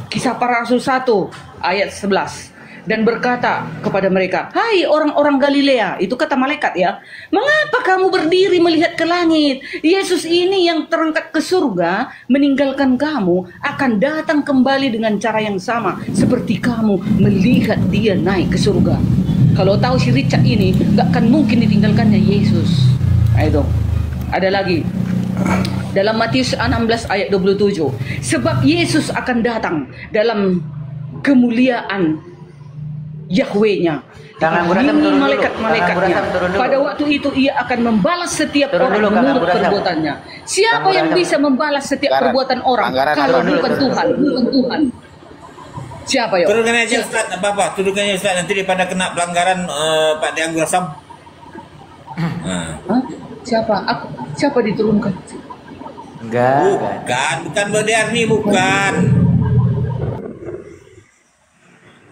Kisah Para Rasul 1 ayat 11. Dan berkata kepada mereka, hai orang-orang Galilea, itu kata malaikat ya, mengapa kamu berdiri melihat ke langit? Yesus ini yang terangkat ke surga meninggalkan kamu akan datang kembali dengan cara yang sama seperti kamu melihat dia naik ke surga. Kalau tahu si Richard ini gak akan mungkin ditinggalkannya Yesus. Nah, itu ada lagi dalam Matius 16 ayat 27, sebab Yesus akan datang dalam kemuliaan Yahweh-nya Tangan Burasam turun dulu. malaikat-malaikatnya. Tangan Burasam turun dulu. Pada waktu itu ia akan membalas setiap Turun orang dulu, Tangan menurut Burasam. perbuatannya. Siapa Tangan yang Burasam. bisa membalas setiap Anggaran. perbuatan orang Anggaran kalau turun dulu, bukan turun. Tuhan? Bukan Tuhan. Siapa yo? Turunkan aja Ustaz, apa-apa, turunkan aja Ustaz, nanti daripada kena pelanggaran Pak Deang Gurasam. Hah? Siapa? Siapa diturunkan? Enggak. Bukan Budarni, bukan.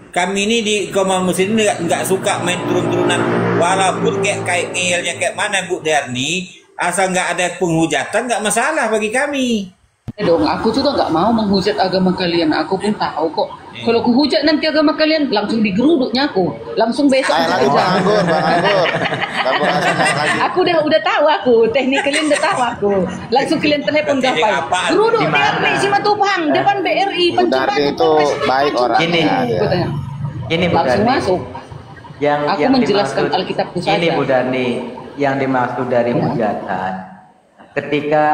Kami ini di kaum muslim nggak suka main turun-turunan, walaupun kayak ngeyelnya kayak mana Bu Darni, asal nggak ada penghujatan nggak masalah bagi kami. Dong, aku juga nggak mau menghujat agama kalian. Aku pun tahu kok. Kalau aku hujat nanti agama kalian, langsung digeruduknya aku. Langsung besok Ayo lagi aku Bang Anggur, Bang Anggur. Bang Anggur lagi. Aku udah tahu aku, teknik kalian udah tahu aku. Langsung kalian telepon Teknik gapai. apaan? Geruduk Di mana? BRI Simatupang depan BRI Budarni itu baik orangnya. Gini. dia. Gini Bu Langsung Darni. masuk. Aku menjelaskan Alkitabku saja. Ini Bu Darni, yang dimaksud dari hujatan. Ketika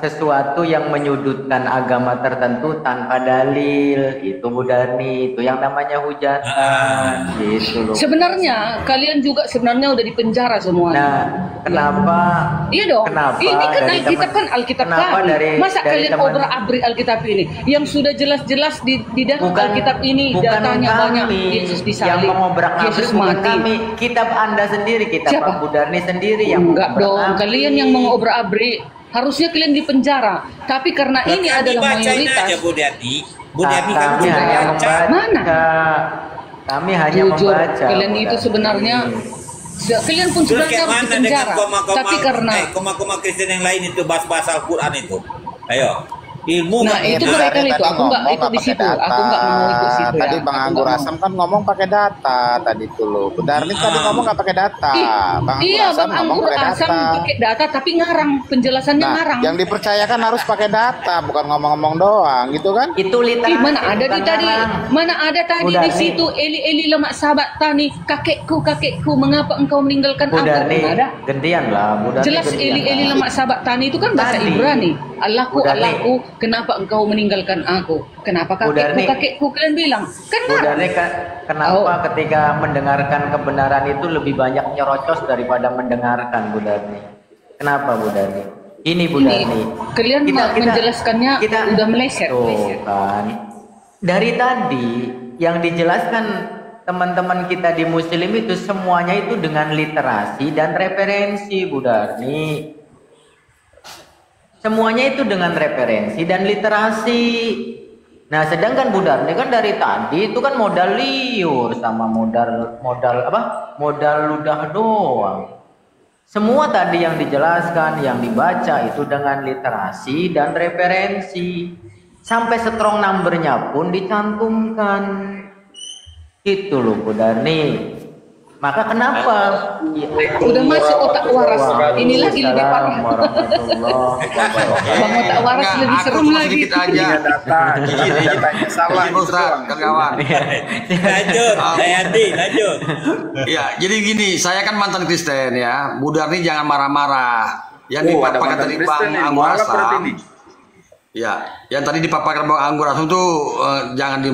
sesuatu yang menyudutkan agama tertentu tanpa dalil, itu Bu Darni, itu yang namanya hujatan. Gitu loh. Sebenarnya kalian juga sebenarnya udah dipenjara semua. Nah, kenapa? Iya dong. Kenapa Ini kan dari Alkitab teman- kan Alkitab kenapa kami. dari- Masa dari kalian teman- obrak-abrik Alkitab ini? Yang sudah jelas-jelas di dalam Bukan- Alkitab ini bukan datanya kami banyak. Yesus disalib. yang mengobrak-abrik, Yesus bukan mati. kami. Kitab Anda sendiri, kitab Siapa? Pak Budarni sendiri yang Enggak dong, mengobrak-abrik. kalian yang mengobrak-abrik. Harusnya kalian dipenjara. Tapi karena ini Kami adalah bacain mayoritas. aja Bu Darni. Bu Darni kami Kami juga hanya baca. membaca. Mana? Kami hanya Jujur, membaca. kalian Bu itu Darni. sebenarnya kalian pun Terus sebenarnya kayak harus mana dengan dipenjara. koma-koma Tapi karena koma-koma Kristen yang lain itu bahas-bahas Al-Quran itu? Ayo. Ilmu Nah, nggak itu benar. berbeda itu. Aku nggak ikut di situ. Aku nggak mau ikut situ ya. Tadi Bang Aku Anggur nggak mau. Asam kan ngomong pakai data tadi tuh loh. Bu Darni tadi ngomong nggak pakai data. Bang Anggur Iya, Asam Bang ngomong Anggur pakai Asam data. pakai data tapi ngarang, penjelasannya Nah, ngarang. yang dipercayakan harus pakai data, bukan ngomong-ngomong doang, gitu kan? Itu literasi. Mana ada di bukan tadi, ngarang. mana ada tadi Udah di nih. situ Eli lemak sahabat tani, kakekku, mengapa engkau meninggalkan aku? Budarni, Mana ada? gantian lah. Budarni Jelas gantian Eli lah. lemak sahabat tani itu kan bahasa Tadi. Ibrani. Allahku, Budarni. Allahku, kenapa engkau meninggalkan aku? Kenapa Budarni. kakekku kalian bilang? Kan ngarang. Budarni, kenapa ketika mendengarkan kebenaran itu lebih banyak nyerocos daripada mendengarkan, Budarni? Kenapa, Budarni? Ini Budarni. Kalian menjelaskannya udah meleset. Tuh kan. Dari tadi yang dijelaskan teman-teman kita di Muslim itu semuanya itu dengan literasi dan referensi, Budarni. Semuanya itu dengan referensi dan literasi. Nah, sedangkan Budarni kan dari tadi itu kan modal liur sama modal apa? Modal ludah doang. Semua tadi yang dijelaskan, yang dibaca itu dengan literasi dan referensi. Sampai strong number-nya pun dicantumkan. Itu loh Budarni. Maka kenapa? Udah masuk otak waras. Ini lagi lebih parah. Bang otak waras lebih serem lagi. Sedikit aja. Data, datanya salah. Izin Ustaz, kawan. Lanjut, Hayati, lanjut. Ya, jadi gini, saya kan mantan Kristen ya. Bu Darni jangan marah-marah. Yang dipaparkan tadi Bang Anggur Asam. Ya, yang tadi dipaparkan Bang Anggur Asam itu jangan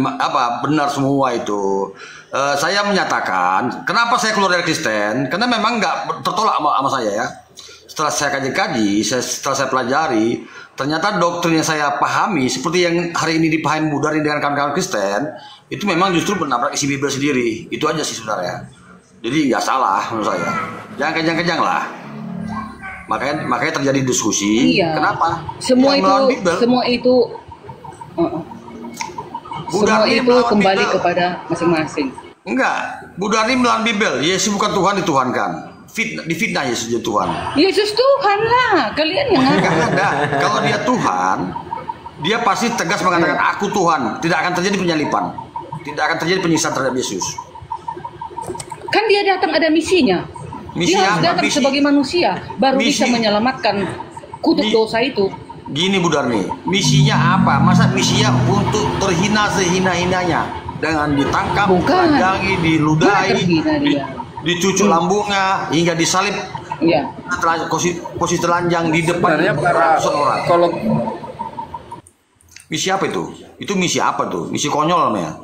benar semua itu. Saya menyatakan, kenapa saya keluar dari Kristen? Karena memang nggak tertolak sama saya ya. Setelah saya kaji-kaji, setelah saya pelajari, ternyata doktrin yang saya pahami seperti yang hari ini dipahami Bu Darni dengan kawan-kawan Kristen, itu memang justru menabrak isi Bible sendiri. Itu aja sih saudara ya. Jadi nggak salah menurut saya. Jangan kejang-kejang lah. Makanya terjadi diskusi. Iya. Kenapa? Semua Yang melawan itu, Bible. semua itu, Bu semua Darni itu melawan kembali Bible. kepada masing-masing. Enggak, Bu Darni melawan Bible. Yesus bukan Tuhan, dituhankan. Difitnah Yesus jadi Tuhan. Yesus Tuhan lah, kalian yang Enggak ngaku. ada. Kalau dia Tuhan, dia pasti tegas mengatakan aku Tuhan. Tidak akan terjadi penyalipan. Tidak akan terjadi penyiksaan terhadap Yesus. Kan dia datang ada misinya. Misi Dia harus apa? datang Misi- sebagai manusia, baru misi- bisa menyelamatkan kutuk dosa itu. Gini Bu Darni, misinya apa? Masa misinya untuk terhina sehina-hinanya dengan ditangkap, Bukan. ditelanjangi, Mana diludahi, terhina dia? dicucuk lambungnya hingga disalib, Iya. posisi telanjang di depan Sebenarnya ratusan orang. kalau Misi apa itu? Itu misi apa tuh? Misi konyol namanya.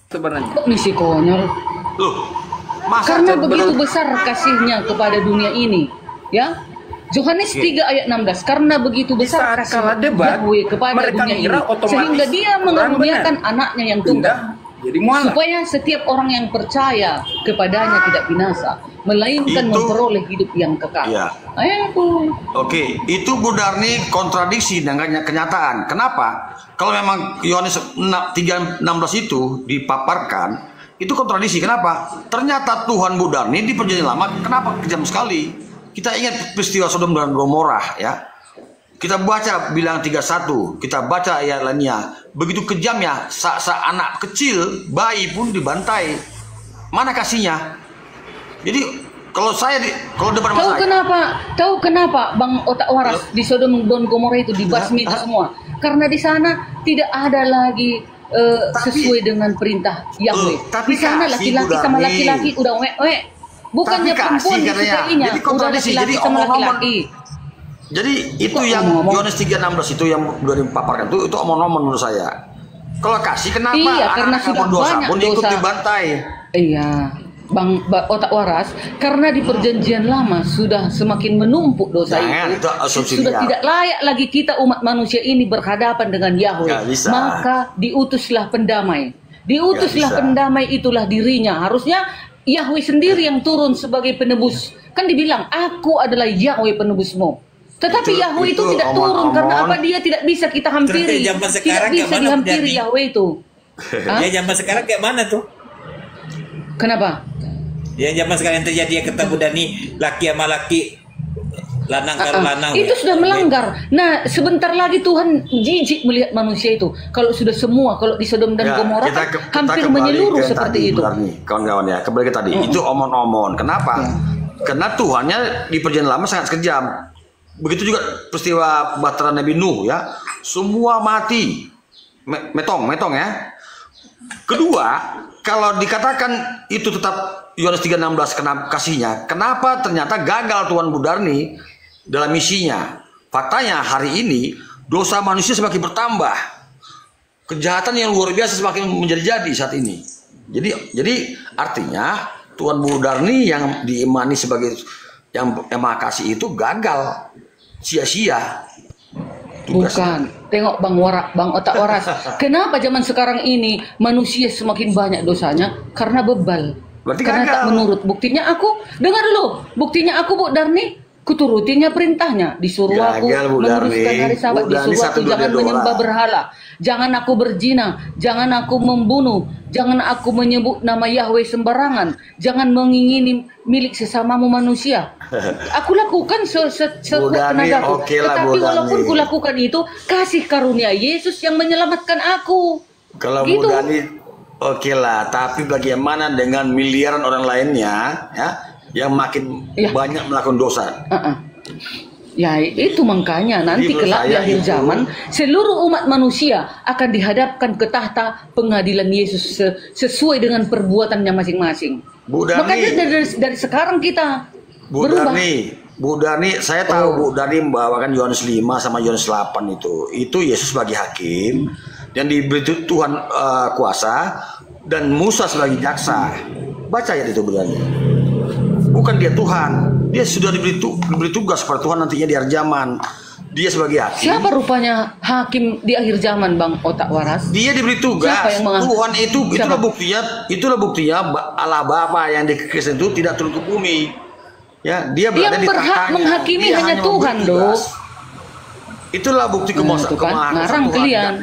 sebenarnya Kok misi konyol? Loh, masa Karena benar- begitu besar kasihnya kepada dunia ini, ya. Yohanes 3 ayat 16, karena begitu besar Saat kasih kalah debat, Yahweh kepada mereka dunia ini, ngira otomatis sehingga dia Quran mengaruniakan benar. anaknya yang tunggal, jadi mualaf. supaya setiap orang yang percaya kepadanya tidak binasa, melainkan Itu- memperoleh hidup yang kekal. Iya. Ayo, Oke, itu Bu Darni kontradiksi dengan kenyataan. Kenapa? Kalau memang Yohanes 3:16 itu dipaparkan, itu kontradiksi. Kenapa? Ternyata Tuhan Bu Darni di perjanjian lama, kenapa kejam sekali? Kita ingat peristiwa Sodom dan Gomora ya. Kita baca bilang 31, kita baca ayat lainnya. Begitu kejamnya, anak kecil, bayi pun dibantai. Mana kasihnya? Jadi kalau depan sama saya, tahu kenapa Bang Otak Waras di Sodom dan Gomora itu dibasmi itu semua? Karena di sana tidak ada lagi sesuai dengan perintah Yahweh. tapi Di sana kasih, laki-laki Bu sama Darni. laki-laki udah wek. Bukannya Tapi kasih perempuan katanya. disukainya, Jadi udah kontradiksi. laki-laki Jadi sama omong-omong. laki-laki. jadi itu Kok yang omong-omong? Yohanes 3:16 itu yang udah dipaparkan itu omong-omong menurut saya. Kalau kasih kenapa? Iya, karena Anak-anak sudah berdosa banyak pun ikut dosa. dibantai. Iya, Bang Otak Waras, karena di perjanjian lama sudah semakin menumpuk dosa Jangan, itu asumsi sudah liar. tidak layak lagi kita umat manusia ini berhadapan dengan Yahweh. Nggak bisa. Maka diutuslah pendamai. Nggak bisa. Diutuslah pendamai, itulah dirinya. Harusnya Yahweh sendiri yang turun sebagai penebus. Kan dibilang, aku adalah Yahweh penebusmu. Tetapi Yahweh itu tidak turun karena apa? Dia tidak bisa kita hampiri. Terus zaman Tidak sekarang bisa kayak mana dihampiri terjadi? Yahweh itu. Hah? Ya zaman sekarang kayak mana tuh? Kenapa? Ya zaman sekarang yang terjadi yang ketemu Dani laki sama laki lanang karo lanang. Itu sudah melanggar. Nah, sebentar lagi Tuhan jijik melihat manusia itu. Kalau sudah semua, kalau di Sodom dan Gomora hampir menyeluruh seperti itu. Kawan-kawan ya, kembali ke tadi. Itu omon-omon. Kenapa? Karena Tuhannya di perjanjian lama sangat kejam. Begitu juga peristiwa bahtera Nabi Nuh ya. Semua mati. Metong ya. Kedua, kalau dikatakan itu tetap Yohanes 3:16 kasihnya, kenapa ternyata gagal Tuan Budarni dalam misinya? Faktanya hari ini dosa manusia semakin bertambah, kejahatan yang luar biasa semakin menjadi-jadi saat ini. Jadi artinya Tuan Budarni yang diimani sebagai yang Maha Kasih itu gagal, sia-sia. Bukan, tengok Bang Otak Waras. Kenapa zaman sekarang ini manusia semakin banyak dosanya? Karena bebal. Karena tak menurut. Buktinya aku, dengar dulu. Buktinya aku Bu Darni, kuturutinya perintahnya. Disuruh aku meluruskan hari Sabat, disuruh aku jangan menyembah berhala, jangan aku berzina, jangan aku membunuh, jangan aku menyebut nama Yahweh sembarangan, jangan mengingini milik sesamamu manusia. Aku lakukan sekuat tenagaku. Tetapi walaupun kulakukan itu, kasih karunia Yesus yang menyelamatkan aku. Kalau gitu. Bu Dani, oke lah. Tapi bagaimana dengan miliaran orang lainnya, ya, yang makin banyak melakukan dosa? Ya itu makanya nanti kelak di akhir zaman seluruh umat manusia akan dihadapkan ke tahta pengadilan Yesus sesuai dengan perbuatannya masing-masing. Makanya dari sekarang kita berubah. Bu Darni, saya tahu Bu Darni membawakan Yohanes 5 sama Yohanes 8 itu Yesus sebagai hakim dan diberi Tuhan kuasa dan Musa sebagai jaksa. Baca ya itu Bu Darni. Bukan dia Tuhan, dia sudah diberi tugas pada Tuhan nantinya di akhir zaman. Dia sebagai hakim. Siapa rupanya hakim di akhir zaman, Bang Otak Waras? Dia diberi tugas. Tuhan itulah buktinya Allah Bapa yang di Kristen itu tidak turun ke bumi. Ya, dia berada di tahtanya. Yang berhak menghakimi hanya Tuhan, loh. Itulah bukti kemahakuasaan ngarang kalian.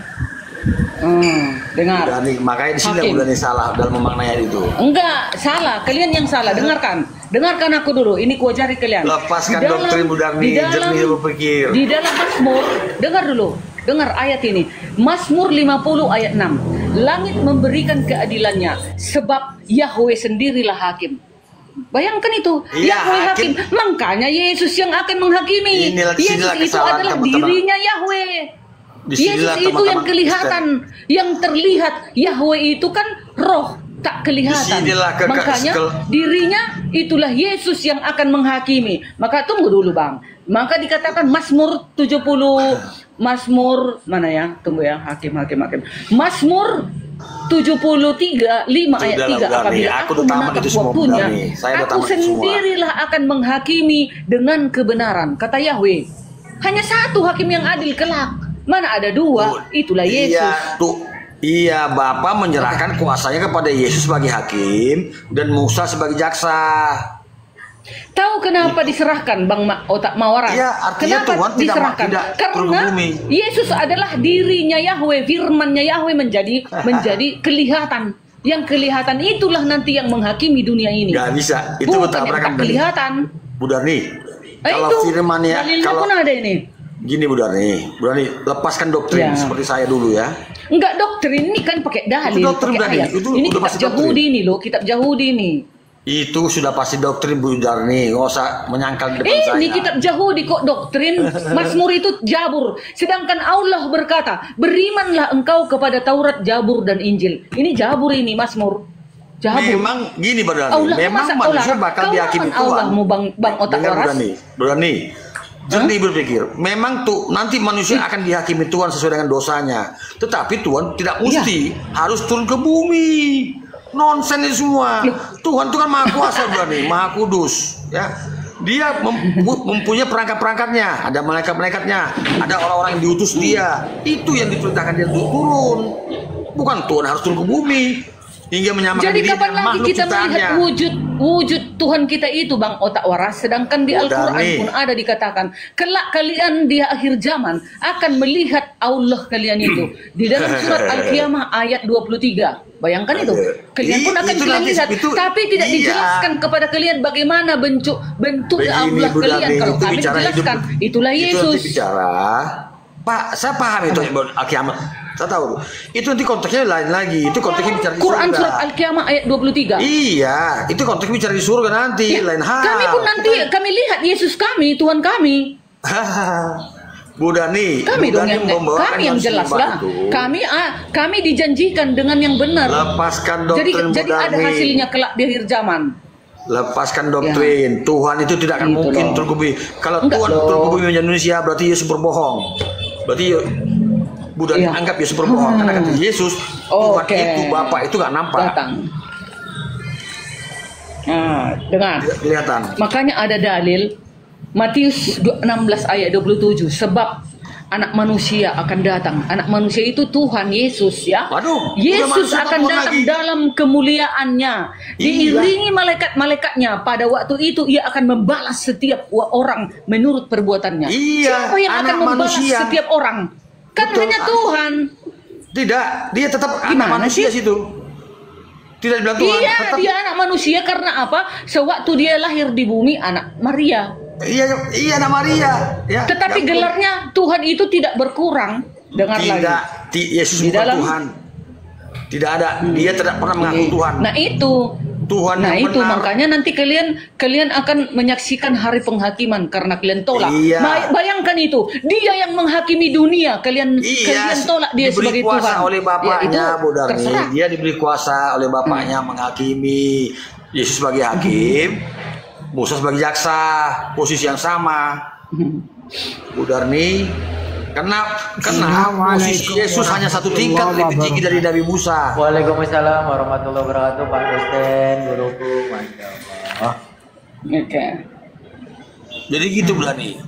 Dengar. Makanya di sini udah salah dalam memaknai itu. Enggak, salah. Kalian yang salah. Dengarkan aku dulu. Ini kuajari kalian. Lepaskan doktrin Budarni, jernih berpikir. Di dalam Mazmur, dengar dulu. Dengar ayat ini. Mazmur 50 ayat 6. Langit memberikan keadilannya sebab Yahweh sendirilah hakim. Bayangkan itu, Yahweh hakim. Makanya Yesus yang akan menghakimi. Yesus itu adalah dirinya Yahweh. Yesus itu yang kelihatan, yang terlihat. Yahweh itu kan roh, tak kelihatan. Makanya dirinya itulah Yesus yang akan menghakimi. Maka tunggu dulu Bang. Maka dikatakan Mazmur 70, Mazmur mana ya? Tunggu ya, hakim. Mazmur 73, 5 ayat 3. Apabila aku menatap waktunya, aku sendirilah akan menghakimi dengan kebenaran. Kata Yahweh, hanya satu hakim yang adil kelak. Mana ada dua, itulah Yesus. Iya, Bapa menyerahkan kuasanya kepada Yesus sebagai hakim dan Musa sebagai jaksa. Tahu kenapa diserahkan Bang Otak Mawaras? Ya, artinya kenapa Tuhan diserahkan? Karena Yesus adalah dirinya Yahweh, firmannya Yahweh menjadi kelihatan. Yang kelihatan itulah nanti yang menghakimi dunia ini. Gak bisa, itu bertabrakan. Kelihatan. Bu Darni, kalau firmannya, kalau pun ada ini. Gini Bu Darni, lepaskan doktrin seperti saya dulu ya. Enggak, doktrin ini kan pakai dalil, pakai ayat. Ini kitab Yahudi ini loh, kitab Yahudi ini. Itu sudah pasti doktrin Bu Darni, nggak usah menyangkal di depan saya. Ini kitab Yahudi kok doktrin. Mazmur itu Jabur. Sedangkan Allah berkata, berimanlah engkau kepada Taurat, Jabur dan Injil. Ini Jabur ini Mazmur. Jabur. Memang gini Bu Darni, memang manusia bakal dihakimi Tuhan. Allahmu Bang Otak Waras. Bu Darni, jernih berpikir. Memang tuh nanti manusia akan dihakimi Tuhan sesuai dengan dosanya. Tetapi Tuhan tidak mesti harus turun ke bumi. Nonsen itu semua. Tuhan itu kan maha kuasa nih, maha kudus, ya. Dia mempunyai perangkat-perangkatnya, ada malaikat-malaikatnya, ada orang-orang yang diutus dia. Itu yang diperintahkan dia untuk turun. Bukan Tuhan harus turun ke bumi hingga menyamakan diri dengan makhluk ciptaannya. Jadi kapan lagi kita melihat wujud Tuhan kita itu Bang otak waras, sedangkan di Al-Quran pun ada dikatakan kelak kalian di akhir zaman akan melihat Allah kalian itu di dalam surat Al-Qiyamah ayat 23. Bayangkan itu, kalian pun akan kalian lihat, tapi tidak dijelaskan kepada kalian bagaimana bentuk Allah kalian. Kalau kami dijelaskan, itulah Yesus. Pak, saya paham itu Al-Qiyamah. Saya tahu. Itu nanti konteksnya lain lagi. Itu konteksnya bicara di Quran surga. surat Al-Qiyamah ayat 23. Iya, itu konteksnya bicara di surga nanti, lain hal. Kami pun nanti kami lihat Yesus kami, Tuhan kami. Bu Dani, Kami dong yang jelas lah. Kami dijanjikan dengan yang benar. Lepaskan doktrin jadi ada hasilnya kelak di akhir zaman. Lepaskan doktrin. Tuhan itu tidak akan mungkin terkubi. Kalau Tuhan terkubi di Indonesia, berarti Yesus berbohong. Berarti Bu Dani anggap Yesus berbohong. Karena kata Yesus, Tuhan itu Bapa itu nggak nampak. Datang. Nah, dengar. Kelihatan. Makanya ada dalil Matius 16 ayat 27, sebab anak manusia akan datang. Anak manusia itu Tuhan Yesus ya. Waduh, Yesus akan datang dalam kemuliaannya, diiringi malaikat-malaikatnya. Pada waktu itu ia akan membalas setiap orang menurut perbuatannya. Siapa yang akan membalas setiap orang? Kan hanya Tuhan. Tidak, dia tetap anak manusia situ. Tidak dibilang Tuhan. Iya, dia anak manusia karena apa? Sewaktu dia lahir di bumi anak Maria. Iya anak Maria. Ya, tetapi gelarnya Tuhan itu tidak berkurang. Dengar lagi. Yesus bukan Tuhan. Tidak ada. Dia tidak pernah mengaku Tuhan. Nah itu. Tuhan nah yang itu benar. makanya nanti kalian akan menyaksikan hari penghakiman karena kalian tolak. Iya. Bayangkan itu, dia yang menghakimi dunia, kalian tolak dia sebagai Tuhan. Diberi kuasa oleh Bapaknya, Bu Darni. Terserah. Dia diberi kuasa oleh Bapaknya menghakimi. Yesus sebagai hakim, Musa sebagai jaksa, posisi yang sama. Bu Darni, karena posisi Yesus hanya satu tingkat lebih tinggi dari Nabi Musa. Waalaikumsalam warahmatullahi wabarakatuh, Pak Kristen, guruku, masya Allah. Oke. Jadi gitu Bu Darni.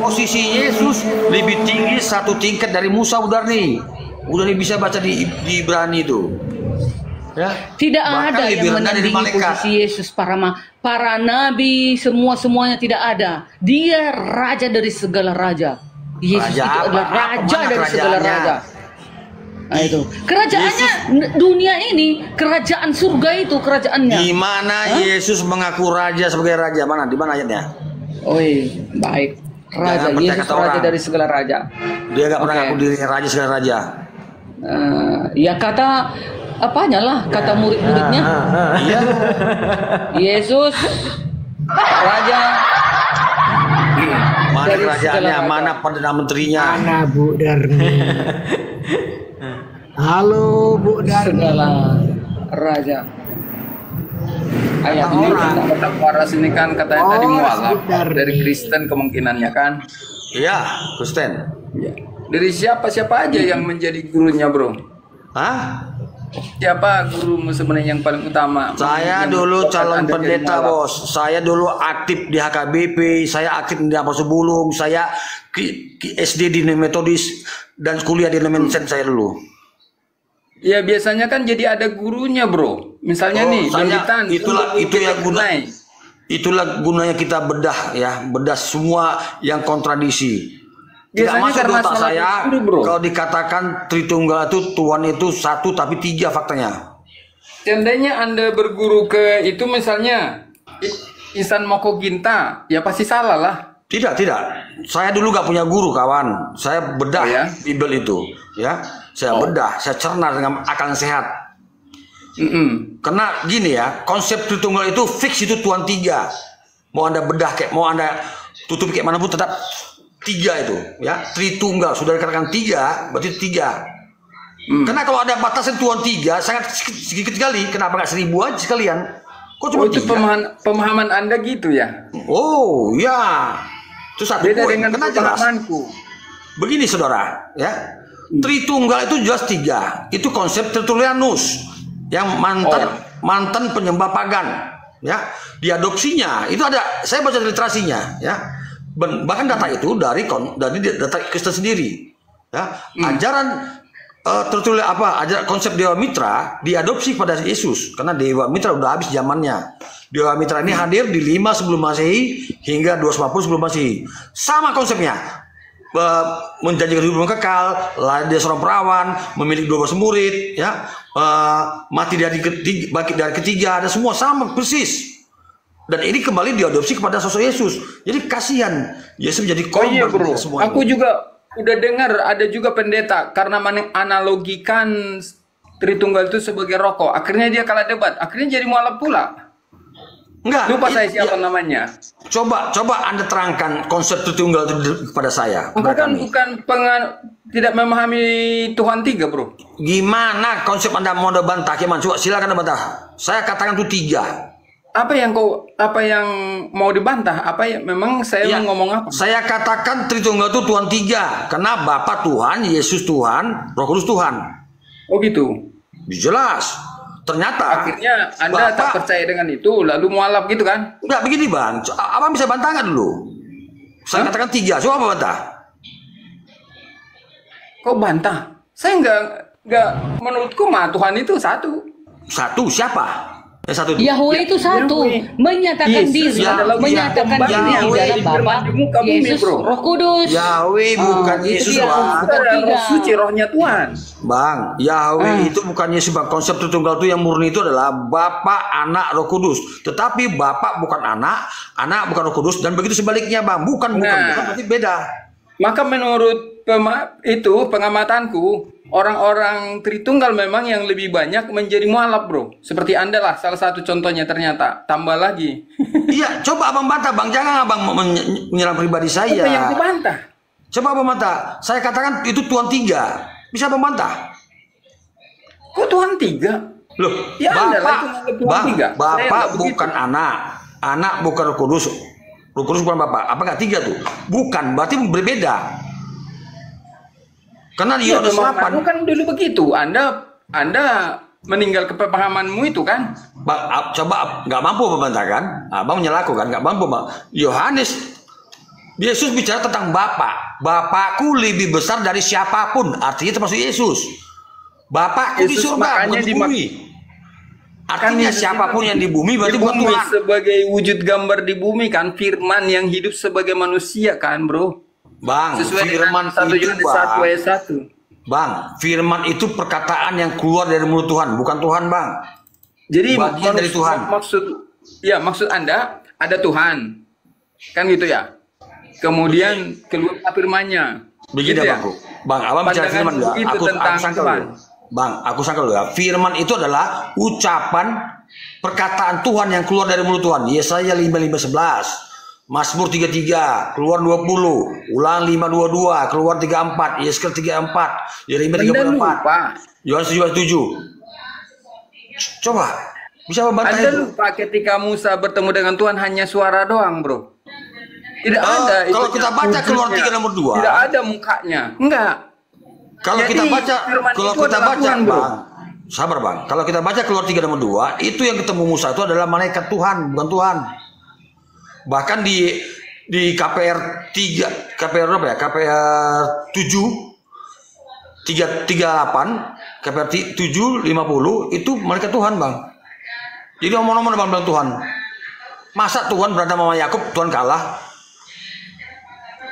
Posisi Yesus lebih tinggi satu tingkat dari Musa, Bu Darni. Bu Darni bisa baca di Ibrani itu. Ya. Tidak ada yang menandingi posisi Yesus, para nabi, semuanya tidak ada. Dia raja dari segala raja. Yesus itu adalah raja dari segala raja. Nah, itu kerajaannya dunia ini, kerajaan surga itu kerajaannya. Di mana Yesus mengaku raja sebagai raja? Mana? Di mana ayatnya? Baik. Raja Yesus raja dari segala raja. Dia nggak pernah ngaku dirinya raja segala raja. Ya kata apanya lah, kata murid-muridnya. Iya. Yesus raja. Mana kerajaannya? Mana perdana menterinya? Mana Bu Darni? Halo Bu Darni. Segala raja. Ayat ini kotak waras ini kan katanya tadi mualaf dari Kristen kemungkinannya kan? Iya, Kristen. Ya. Dari siapa aja yang menjadi gurunya, Bro? Hah? Siapa gurumu sebenarnya yang paling utama? Saya dulu calon pendeta, Bos. Saya dulu aktif di HKBP, saya aktif di Apostol Bulung, saya SD di Metodis dan kuliah di Lemensen saya dulu. Ya biasanya kan jadi ada gurunya, Bro. Misalnya itulah gunanya kita bedah ya, bedah semua yang kontradiksi. Tidak masuk karena otak saya guru, Bro. Kalau dikatakan Tritunggal itu Tuhan itu satu tapi tiga faktanya. Seandainya Anda berguru ke itu misalnya Ihsan Moko Ginta, ya pasti salah lah. Tidak. Saya dulu gak punya guru, kawan. Saya bedah Bible itu, ya. Saya bedah, saya cerna dengan akal yang sehat. Karena gini ya, konsep Tritunggal itu fix itu Tuhan tiga. Mau Anda bedah mau Anda tutup kayak manapun tetap tiga itu, ya. Tritunggal sudah dikatakan tiga, berarti tiga. Karena kalau ada batasan Tuhan tiga, sangat sedikit sekali. Kenapa nggak 1000 aja sekalian? Kok cuma itu pemahaman Anda gitu ya? Oh ya, itu satu beda poin. dengan pemahamanku. Begini saudara, ya. Tritunggal itu jelas tiga. Itu konsep Tertullianus yang mantan penyembah pagan, ya. Diadopsinya itu ada. Saya baca literasinya, ya. Bahkan data itu dari data Kristen sendiri, ya. Ajaran tertulis apa? Ada konsep Dewa Mitra diadopsi pada Yesus karena Dewa Mitra udah habis zamannya. Dewa Mitra ini hadir di 5 sebelum Masehi hingga 250 sebelum Masehi. Sama konsepnya. Menjanjikan hidup kekal, lahir dari seorang perawan, memiliki 12 murid, ya, mati dari ketiga, bangkit dari ketiga, ada semua sama persis. Dan ini kembali diadopsi kepada sosok Yesus. Jadi kasihan Yesus menjadi korban. Iya bro, semua aku itu. juga udah dengar ada juga pendeta karena menganalogikan Tritunggal itu sebagai rokok. Akhirnya dia kalah debat, akhirnya jadi mualaf pula. Enggak, Lupa saya siapa namanya. Coba Anda terangkan konsep Tritunggal itu kepada saya. Aku kan bukan tidak memahami Tuhan tiga, bro. Gimana konsep Anda mau bantah? Gimana? Coba silakan Anda bantah. Saya katakan itu 3. Apa yang mau dibantah? Memang saya mau ngomong apa? Saya katakan Tritunggal itu Tuhan 3. Karena Bapa Tuhan, Yesus Tuhan, Roh Kudus Tuhan. Oh gitu. Jelas. Ternyata akhirnya Anda tak percaya dengan itu, lalu mualaf gitu kan? Enggak begini bang, abang bisa bantahkan dulu. Saya katakan 3, coba apa bantah? Kok bantah? Saya enggak menurutku mah Tuhan itu satu. Satu siapa? Yang satu itu. Yahweh itu satu, menyatakan Yesus diri, adalah menyatakan Yahweh diri di dalam Bapa, Yesus, Roh Kudus. Yahweh bukan Yesus bang. Itu adalah roh suci, rohnya Tuhan. Bang, Yahweh itu bukan Yesus bang. Konsep Tritunggal itu yang murni itu adalah Bapa, Anak, Roh Kudus. Tetapi Bapa bukan Anak, Anak bukan Roh Kudus, dan begitu sebaliknya bang. Bukan berarti beda. Maka menurut pengamatanku, orang-orang Tritunggal memang yang lebih banyak menjadi mualaf, bro. Seperti Anda lah, salah satu contohnya ternyata. Tambah lagi. Iya, coba abang bantah bang. Jangan abang menyerang pribadi saya. Apa yang dibantah? Coba abang bantah. Saya katakan itu Tuhan 3. Bisa abang bantah? Kok Tuhan 3? Loh, Ya, Bapak bukan Anak. Anak bukan Roh Kudus. Roh Kudus bukan Bapak. Apa enggak 3 tuh? Bukan, berarti berbeda. Karena di Yohanes 8 kan dulu begitu. Anda meninggal ke pemahamanmu itu kan? Bang, coba nggak mampu membantah kan? Abang menyalaku kan? Nggak mampu bang. Yohanes, Yesus bicara tentang Bapa. Bapakku lebih besar dari siapapun. Artinya termasuk Yesus. Bapakku di surga, bukan di bumi. Artinya siapapun yang di bumi berarti bukan Tuhan. Sebagai wujud gambar di bumi kan, Firman yang hidup sebagai manusia kan, bro. Bang, sesuai firman dengan 1 itu Yohanes 1 ayat 1. Bang, firman itu perkataan yang keluar dari mulut Tuhan, bukan Tuhan, Bang. Jadi bagian dari Tuhan. Maksud Anda ada Tuhan. Kan gitu ya. Kemudian keluar firman-Nya. Begini gitu ya, Bang. Bang, abang bicara firman ya. Aku sangkal dulu. Bang, aku sangkal dulu ya. Firman itu adalah ucapan perkataan Tuhan yang keluar dari mulut Tuhan. Yesaya 55:11. Mazmur 33, keluar 20, Ulangan 5:22, keluar 34, Yeskel 34, Yeremia 34, Yohanes 17:7. Coba, bisa membantah Anda itu? lupa ketika Musa bertemu dengan Tuhan hanya suara doang, bro. Tidak ada. Kalau kita baca keluar 3 nomor 2. Tidak ada mukanya. Enggak. Kalau kita baca, Tuhan, Bang, sabar Bang. Kalau kita baca keluar 3 nomor 2, itu yang ketemu Musa itu adalah malaikat Tuhan, bukan Tuhan. Bahkan di KPR 3, KPR berapa ya? KPR 7 338, KPR 750 itu malaikat Tuhan, Bang. Jadi omong-omong bilang Tuhan. Masa Tuhan berantem sama Yakub, Tuhan kalah?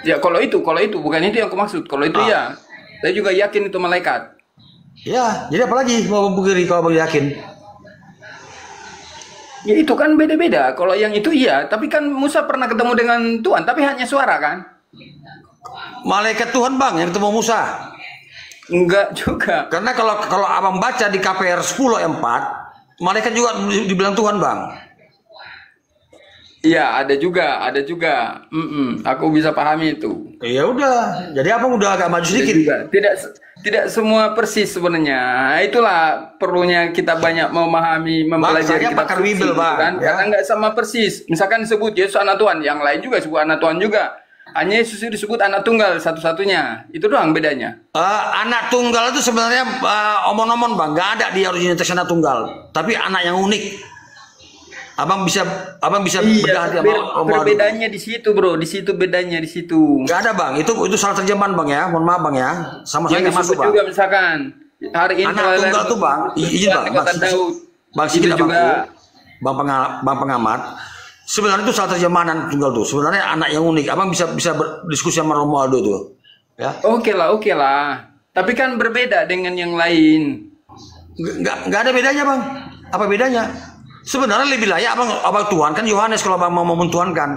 Ya kalau itu bukan itu yang aku maksud. Kalau itu ya, saya juga yakin itu malaikat. Ya, jadi apalagi mau bukiri kalau bagi yakin? Ya itu kan beda-beda. Kalau yang itu iya, tapi kan Musa pernah ketemu dengan Tuhan, tapi hanya suara kan? Malaikat Tuhan Bang yang ketemu Musa. Enggak juga. Karena kalau abang baca di KPR 10:4, malaikat juga dibilang Tuhan Bang. Iya, ada juga. Aku bisa pahami itu. Ya udah, jadi abang udah agak maju sedikit. Tidak semua persis sebenarnya. Itulah perlunya kita banyak memahami, mempelajari kitab suci, kan? Ya? Karena nggak sama persis. Misalkan disebut Yesus anak Tuhan, yang lain juga disebut anak Tuhan juga. Hanya Yesus disebut anak tunggal satu-satunya. Itu doang bedanya. Anak tunggal itu sebenarnya omong-omong Bang, nggak ada di original teks anak tunggal. Tapi anak yang unik. Abang bisa Iya, bedah sama Om Aldo. perbedaannya di situ, Bro. Di situ bedanya di situ. Nggak ada bang, itu salah terjemahan bang ya, mohon maaf bang ya, sama saya Yang nggak masuk disebut bang. juga misalkan hari ini Anak tunggal tuh bang, izin bang, kata Daud. bang Itu sedikit juga. bang pengamat, sebenarnya itu salah terjemahan tunggal tuh, sebenarnya anak yang unik, abang bisa berdiskusi sama Romualdo tuh, ya. Oke lah. Tapi kan berbeda dengan yang lain. Nggak ada bedanya bang, apa bedanya? Sebenarnya lebih layak abang Tuhan kan Yohanes kalau abang mau mentuhankan.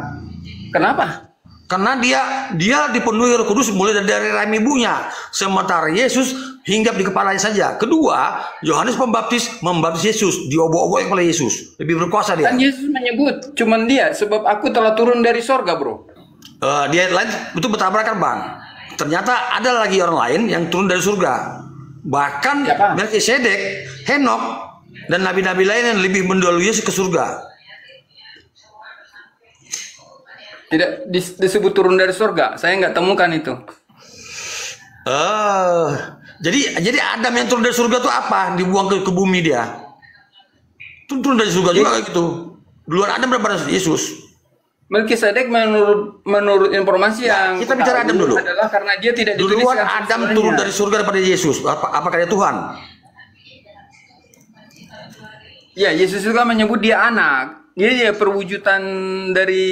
Kenapa? Karena dia dipenuhi Roh Kudus mulai dari rahim ibunya, sementara Yesus hinggap di kepalanya saja. Kedua, Yohanes Pembaptis membaptis Yesus, diobok-obok oleh Yesus, lebih berkuasa dia. Kan Yesus menyebut cuman dia, sebab aku telah turun dari sorga, Bro. Dia lain itu bertabrakan bang. Ternyata ada lagi orang lain yang turun dari surga. Bahkan Siapa? Melkisedek, Henok, dan nabi-nabi lain yang lebih mendahului Yesus ke surga. Tidak disebut turun dari surga. Saya nggak temukan itu. Jadi Adam yang turun dari surga itu apa? Dibuang ke bumi dia. Turun dari surga juga kayak gitu. Duluan Adam daripada Yesus. Melkisedek menurut informasi yang kita bicara Adam dulu. adalah karena dia tidak Duluan dituliskan Adam sebenarnya. turun dari surga daripada Yesus. Apakah dia Tuhan? Ya, Yesus juga menyebut dia anak. Dia perwujudan dari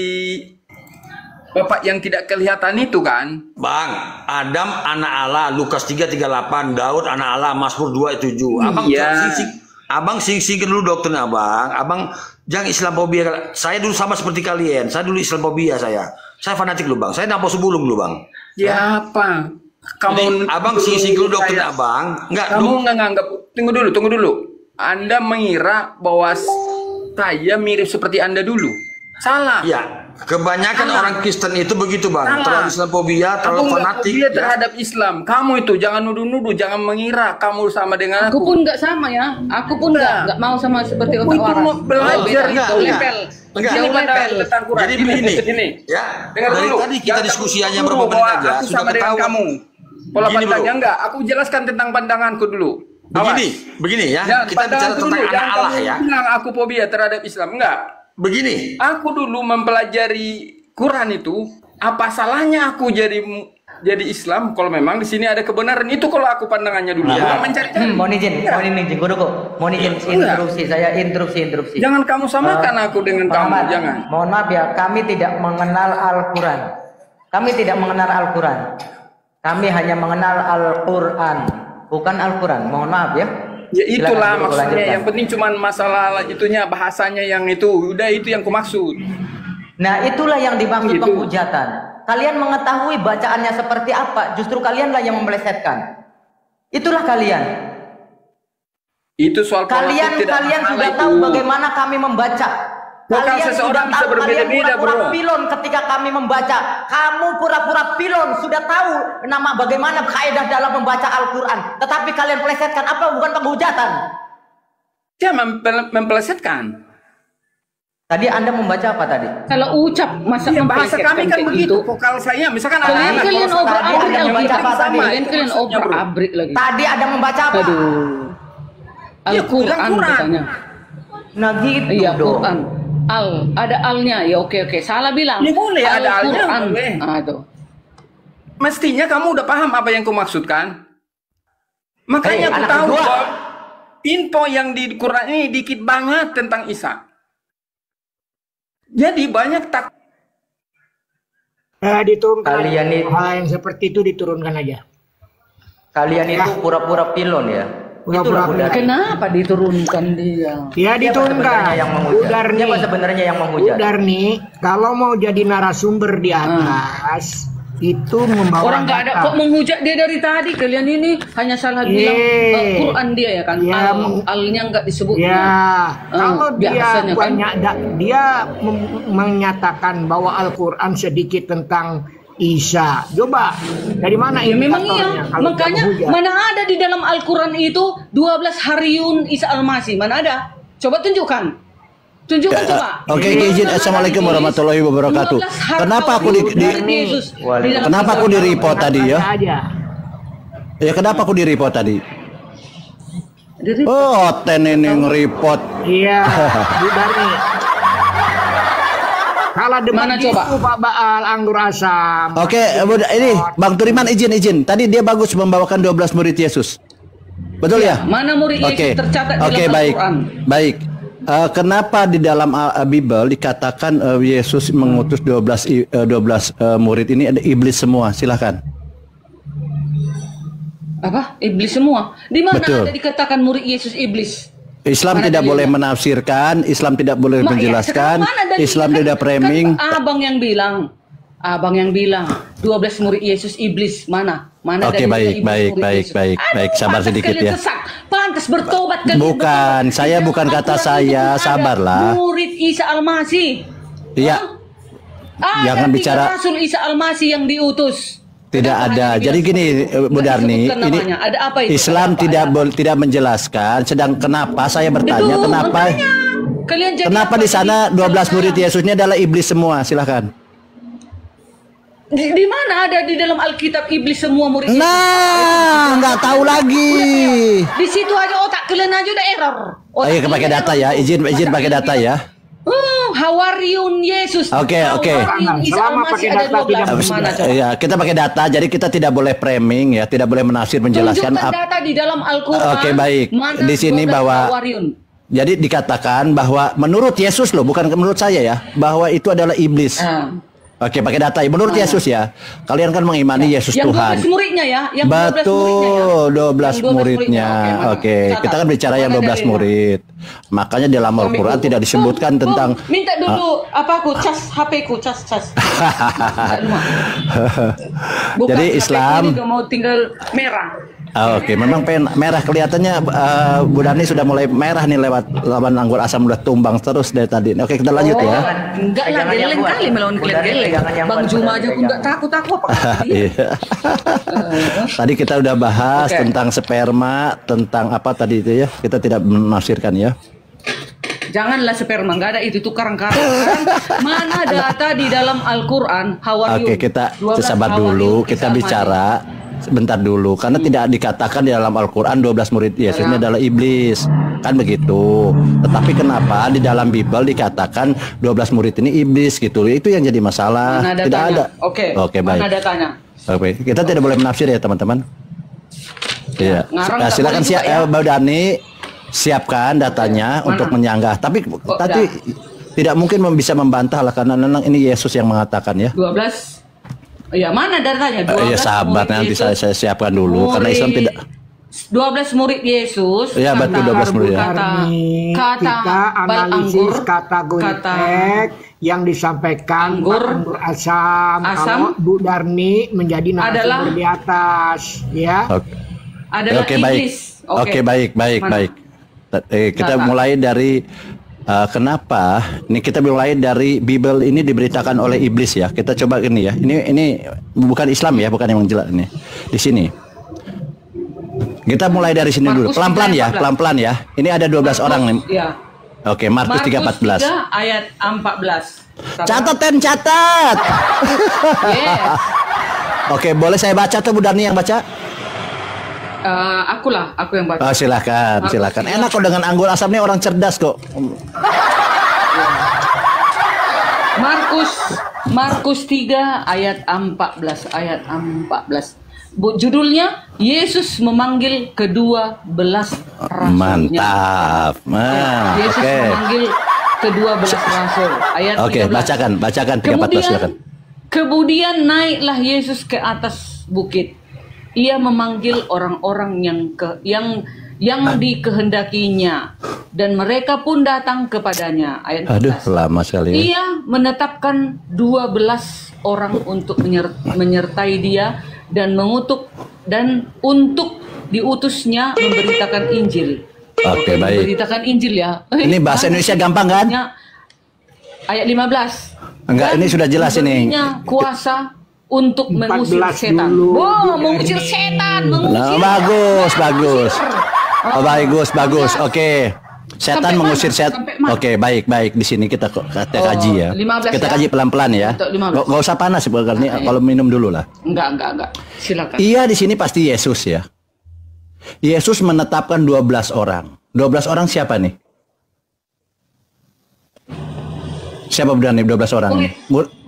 Bapak yang tidak kelihatan itu kan? Bang, Adam anak Allah, Lukas 3:38, Daud anak Allah, Mazmur 2:7. Abang sing-singkin dulu doktrin abang. Abang jangan Islamophobia. Saya dulu sama seperti kalian. Saya dulu Islamophobia saya. Saya fanatik lu bang. Saya nampak sebelum lu bang. Ya apa? Kamu abang sing-singkin dulu doktrin abang. Enggak. Kamu nggak nganggap? Tunggu dulu. Anda mengira bahwa saya mirip seperti Anda dulu. Salah. Ya, kebanyakan orang Kristen itu begitu bang. Terlalu Islamophobia, terlalu fanatik. Dia terhadap Islam. Kamu itu jangan nuduh-nuduh, jangan mengira kamu sama dengan Aku pun nggak sama ya. Aku pun nggak mau sama seperti orang itu mau belajar Jadi begini. Ya, dengar dari dulu. tadi kita diskusi hanya berapa menit Bahwa aja. aku Sudah sama dengan ketahuan. kamu. Pola Begini, pandangnya bro. enggak. Aku jelaskan tentang pandanganku dulu. Begini ya. Kita bicara tentang anak Allah ya. Bilang aku fobia terhadap Islam enggak. Begini. Aku dulu mempelajari Quran itu, apa salahnya aku jadi Islam kalau memang di sini ada kebenaran itu kalau aku pandangannya dulu. Bukan mencari-cari. Mohon izin, mohon izin interupsi, saya interupsi. Jangan kamu samakan aku dengan kamu, jangan. Mohon maaf ya, kami tidak mengenal Al-Quran. Kami hanya mengenal Al-Quran, bukan Al-Quran. Mohon maaf ya. Ya itulah Silakan, maksudnya. lanjutkan. Yang penting cuman masalah itunya, bahasanya yang itu. Udah itu yang kumaksud. Nah, itulah yang dimaksud Gitu. penghujatan. Kalian mengetahui bacaannya seperti apa, justru kalianlah yang mempelesetkan. Itulah kalian. Itu soal Kalian sudah tahu bagaimana kami membaca. Bukan seseorang bisa berbeda-beda, pura-pura bro. pilon ketika kami membaca. Kamu pura-pura pilon, sudah tahu nama bagaimana kaidah dalam membaca Al-Quran. Tetapi kalian pelesetkan apa? Bukan penghujatan. Dia mempelesetkan. Tadi Anda membaca apa tadi? Kalau ucap masa Iya, bahasa kami kan kayak begitu. gitu. Vokal saya misalkan Kalian anak-anak, kalian kalau obrak-abrik ada yang Alkitab. membaca sama, Kalian itu kalian maksudnya, bro. obrak-abrik lagi. Tadi ada membaca apa? Aduh. Iya, Al-Quran Quran. katanya. Nah gitu Iya, dong. Quran. Ada alnya. Ya oke. Salah bilang. Ya, boleh, ada alnya, Al-Quran. boleh. Ah, itu. Mestinya kamu udah paham apa yang kumaksudkan. Makanya Hei, aku anak tahu kedua. bahwa info yang di Quran ini dikit banget tentang Isa. Jadi banyak tak Diturunkan Kalian aja. itu- Hal yang seperti itu diturunkan aja. Kalian itu pura-pura pilon ya. Pura-pura Itulah budaya. Kenapa diturunkan dia? Ya Siapa sebenarnya yang diturunkan. menghujat? Udar Siapa nih. sebenarnya yang menghujat? Udar nih. Kalau mau jadi narasumber di atas itu membawa Orang nggak ada data. kok menghujat dia dari tadi. Kalian ini hanya salah bilang Quran dia ya kan. Iya, Alnya nggak disebut. Ya, kalau dia biasanya kan. banyak dia menyatakan bahwa Al-Quran sedikit tentang Isa. Coba dari mana Ya memang indikatornya iya. kalau dia Makanya menghujat? mana ada di dalam Al-Quran itu 12 hariun Isa Al-Masih. Mana ada? Coba tunjukkan. Tunjukkan coba. Oke, izin. Assalamualaikum warahmatullahi wabarakatuh. 12 hari Kenapa aku Yesus di dalam kenapa aku di report tadi ya? Baca aja. Ya kenapa aku di report tadi? Di- Oh, ten ini nge-report. Iya, Budar nih. Kalah debat Mana gitu, coba? Pak Baal anggur asam. Oke, ini Bang Turiman izin. Tadi dia bagus membawakan 12 murid Yesus. Betul ya? Mana murid Yesus tercatat di dalam baik. Al-Quran? Baik. Kenapa di dalam Bible dikatakan Yesus mengutus 12 murid ini ada iblis semua? Silakan. Apa? Iblis semua. Di mana Betul. ada dikatakan murid Yesus iblis? Islam Mana tidak boleh dalilnya? menafsirkan, Islam tidak boleh menjelaskan, sekarang mana dalilnya? Islam tidak framing. Kan abang yang bilang 12 murid Yesus iblis. Mana Oke, dalilnya iblis murid Yesus? baik. Sabar pantas sedikit kalian ya. Sesat. Pantas bertobat kalian. Bukan, bertobat. saya Di bukan dalam kata Al-Quran saya, itu ada sabarlah. Murid Isa Al-Masih. Iya. Jangan Ada bicara. 3 Rasul Isa Al-Masih yang diutus. Tidak Kenapa ada. hanya Jadi dibilang gini, Bu nggak Darni, disebutkan ini namanya? Ada apa itu? Islam Ada apa? tidak menjelaskan. Sedang kenapa saya bertanya Itu, kenapa? makanya. Kalian jadi Kenapa apa? di sana Jadi 12 murid saya- Yesusnya adalah iblis semua? Silakan. Di mana ada di dalam Alkitab iblis semua murid Yesus? Nah, nggak tahu lagi. Di situ aja otak kalian aja udah error. Ayo pakai data ya. Izin pakai data ya. Hawariun Yesus. Oke. Hawariun Isa Selama Al-Masih pakai ada data 12. tidak Mana coba? Ya, kita pakai data. Jadi kita tidak boleh framing ya, tidak boleh menafsir menjelaskan. Tunjukkan data di dalam Al-Quran. Oke, baik. Mana Di sini 12 bahwa Hawariun. Jadi dikatakan bahwa menurut Yesus loh, bukan menurut saya ya, bahwa itu adalah iblis. Oke, pakai data. Menurut Yesus ya. Kalian kan mengimani Yesus Yang Tuhan. 12 muridnya ya. Yang 12 Betul, 12 Yang 12 muridnya. Oke, Catat. kita kan bicara yang Mana 12 dalilnya? murid. Makanya di dalam Al-Quran tidak disebutkan tentang minta dulu apa aku cas HP ku cas. Bukan, Jadi HP ku Islam. ini udah mau tinggal merah. Oke, memang merah kelihatannya Bu Darni sudah mulai merah nih lewat lawan anggur asam udah tumbang terus dari tadi. Oke, kita lanjut ya. Enggak lah, Pegangan yang geleng kuat. kali melawan Udah, kalian geleng. pegangan yang Bang kuat, Juma udah, aja aku pegangan. enggak takut apa. Iya. Tadi kita udah bahas Oke. tentang sperma, tentang apa tadi itu ya. Kita tidak menafsirkan ya. Janganlah sperma, enggak ada itu karang-karang. Mana data di dalam Al-Qur'an Hawariun? Oke, kita 12 sabar Hawariun dulu, Isa kita Al-Masih. bicara sebentar dulu karena tidak dikatakan di dalam Al-Qur'an 12 murid Yesusnya adalah iblis. Kan begitu. Tetapi kenapa di dalam Bible dikatakan 12 murid ini iblis gitu. Itu yang jadi masalah. Mana Tidak datanya? ada. Oke, baik. mana datanya? Oke, kita tidak boleh menafsir ya, teman-teman. Iya. ngarang nggak Silakan boleh juga ya. Mbak Dani siapkan datanya untuk menyanggah. Tapi tadi tidak mungkin bisa membantah lah karena memang ini Yesus yang mengatakan ya. 12. Ya, mana datanya? 12 Ya sabar murid nanti Yesus. saya siapkan dulu karena Islam tidak. 12 murid Yesus. Iya, betul, 12 murid ya. Kita analisis kata Goitek yang disampaikan Anggur. Anggur asam. Kalau Bu Darni menjadi narasumber di atas, ya. Adalah Oke, baik. iblis. Oke, baik. Mana? Kita Data. mulai dari kenapa? Ini kita mulai dari Bible ini diberitakan oleh iblis ya. Kita coba ini ya. Ini bukan Islam ya, bukan yang jelas ini. Di sini. Kita mulai dari sini dulu. Markus Pelan-pelan ya, 3:14. pelan-pelan ya. Ini ada 12 orang nih. Ya. Oke, Markus 3:14. 3 ayat 14. Catat. Yes. Oke, boleh saya baca tuh Bu Darni yang baca? Aku yang baca. Oh, silakan. Markus Enak kok dengan anggur asam nih orang cerdas kok. Markus 3 ayat 14. Judulnya Yesus memanggil kedua belas rasulnya. Mantap. Yesus Oke. memanggil kedua belas rasul. Ayat Oke, 13. bacakan 3:14 silakan. Kemudian naiklah Yesus ke atas bukit. Ia memanggil orang-orang yang dikehendakinya dan mereka pun datang kepadanya. Ayat 14. Lama sekali ya. Ia menetapkan 12 orang untuk menyertai dia dan untuk diutusnya memberitakan Injil. Oke, baik. Memberitakan Injil ya. Ini bahasa Indonesia gampang kan? Ayat 15. Enggak, ini sudah jelas ini. Diberinya kuasa untuk mengusir 14 setan. dulu. Wow, mengusir setan, Nah, mengusir. bagus. Oke. Setan Sampai mengusir mana? setan. Sampai mana? Oke, baik. Di sini kita kaji ya. 15 Kita ya? kaji pelan-pelan ya. Untuk 15. Nggak usah panas ini kalau minum dulu lah. Enggak. Silakan. Iya, di sini pasti Yesus ya. Yesus menetapkan 12 orang. 12 orang siapa nih? Siapa Bu Darni 12 orang?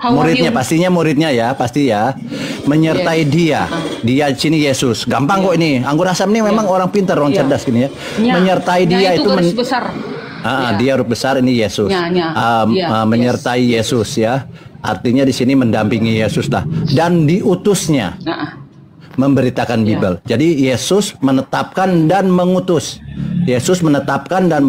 Muridnya pastinya muridnya ya, pasti ya. Menyertai dia. Dia di sini Yesus. Gampang kok ini. Anggur asam ini memang orang pintar, orang cerdas gini ya. Menyertai dia itu besar. Dia huruf besar ini Yesus. Menyertai Yesus ya. Artinya di sini mendampingi Yesus lah. Dan diutusnya. Memberitakan Bible. Jadi Yesus menetapkan dan mengutus. Yesus menetapkan dan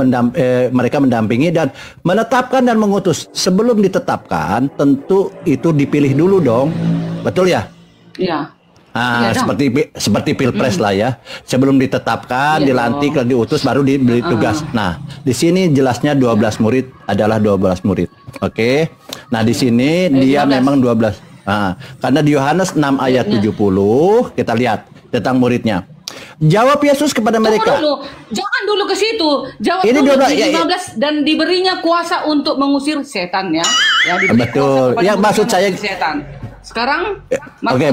mereka mendampingi dan menetapkan dan mengutus. Sebelum ditetapkan, tentu itu dipilih dulu dong. Betul ya? Iya. Seperti pilpres lah ya. Sebelum ditetapkan, dilantik, dan diutus, baru diberi tugas. Nah, di sini jelasnya 12 murid adalah 12 murid. Oke. Nah, di sini dia 12. Memang 12. Karena di Yohanes 6 ayat 70 kita lihat tentang muridnya. Jawab Yesus kepada mereka. Jangan dulu ke situ. Jawab ini dulu di 15 dan diberinya kuasa untuk mengusir setan ya. Betul. Ya maksud saya setan. Sekarang oke,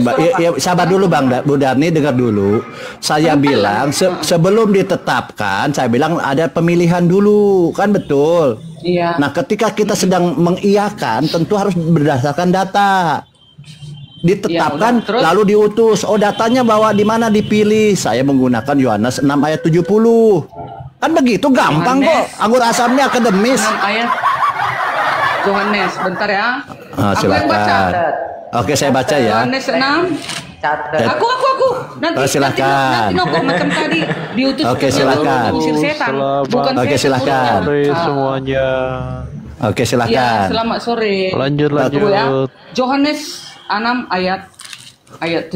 sabar dulu Bang Bu Darni, dengar dulu. Saya bilang sebelum ditetapkan, saya bilang ada pemilihan dulu, kan betul. Iya. Nah, ketika kita sedang mengiyakan, tentu harus berdasarkan data. Ditetapkan lalu diutus. Oh, datanya bahwa di mana dipilih. Saya menggunakan Yohanes 6 ayat 70. Kan begitu gampang kok. Anggur asamnya akademis. 6 ayat Yohanes, bentar ya. Silakan. Oke, saya baca ya. Yohanes 6. Aku. Nanti silakan. Nanti macam tadi diutus. Oke, silakan. Mengusir setan. Bukan oke, silakan. Semuanya. Oke, silakan. Ya, selamat sore. Lanjut. Ya. Yohanes 6 ayat 70.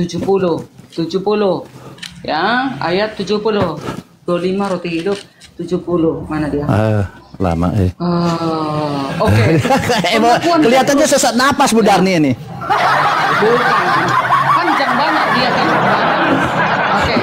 Ya, ayat 70. 25 roti hidup 70. Mana dia? Lama Oke. Kelihatannya sesak napas Bu Darni ini. Bukan. Panjang banget dia kan. Oke.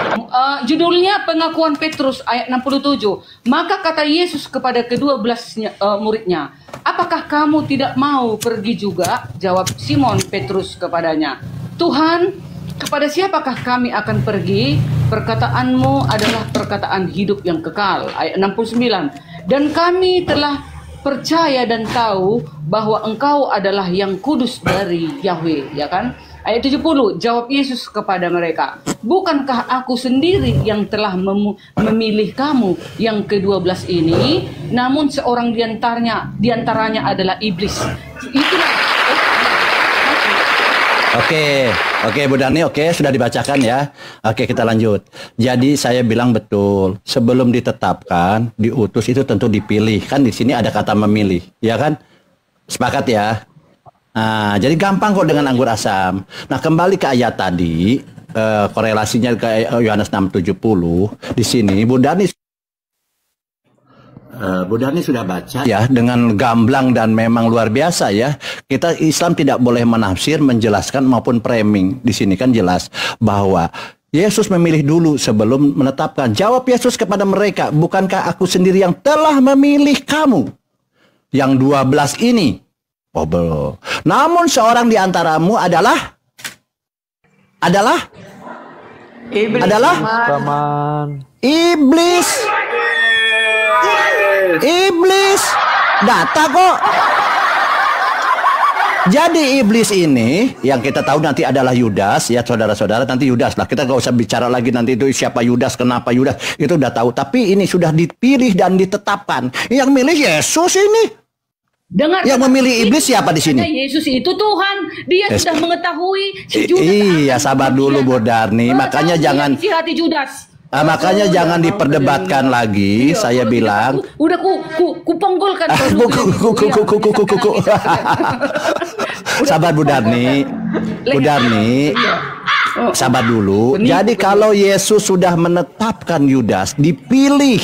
Judulnya pengakuan Petrus ayat 67. Maka kata Yesus kepada ke-12 muridnya, apakah kamu tidak mau pergi juga? Jawab Simon Petrus kepadanya, Tuhan, kepada siapakah kami akan pergi? Perkataanmu adalah perkataan hidup yang kekal. Ayat 69. Dan kami telah percaya dan tahu bahwa engkau adalah yang kudus dari Yahweh, ya kan? Ayat 70, jawab Yesus kepada mereka, bukankah aku sendiri yang telah memilih kamu yang ke-12 ini? Namun seorang diantaranya adalah iblis. Itulah. Oke, Bu Darni, sudah dibacakan ya. Oke, kita lanjut. Jadi saya bilang betul, sebelum ditetapkan, diutus itu tentu dipilih. Kan di sini ada kata memilih, ya kan? Sepakat ya? Nah, jadi gampang kok dengan anggur asam. Nah, kembali ke ayat tadi, korelasinya ke Yohanes 6:70. Di sini Bu Darni sudah baca ya dengan gamblang dan memang luar biasa ya. Kita Islam tidak boleh menafsir, menjelaskan maupun framing. Di sini kan jelas bahwa Yesus memilih dulu sebelum menetapkan. Jawab Yesus kepada mereka, bukankah aku sendiri yang telah memilih kamu yang 12 ini? Oh belum. Namun seorang di antaramu adalah iblis. Iblis. Data kok. Jadi iblis ini yang kita tahu nanti adalah Yudas ya, saudara-saudara, nanti Yudas lah. Kita gak usah bicara lagi nanti itu siapa Yudas, kenapa Yudas, itu udah tahu. Tapi ini sudah dipilih dan ditetapkan. Yang milih Yesus ini. Dengar, yang memilih iblis siapa di sini? Yesus itu Tuhan. Dia sudah mengetahui sejuta. Iya, sabar dulu Bu Darni. Makanya jangan isi hati Judas. Makanya jangan diperdebatkan lagi. Saya bilang udah ku ponggolkan. Sabar Bu Darni. Bu Darni. Sabar dulu. Jadi kalau Yesus sudah menetapkan Yudas, dipilih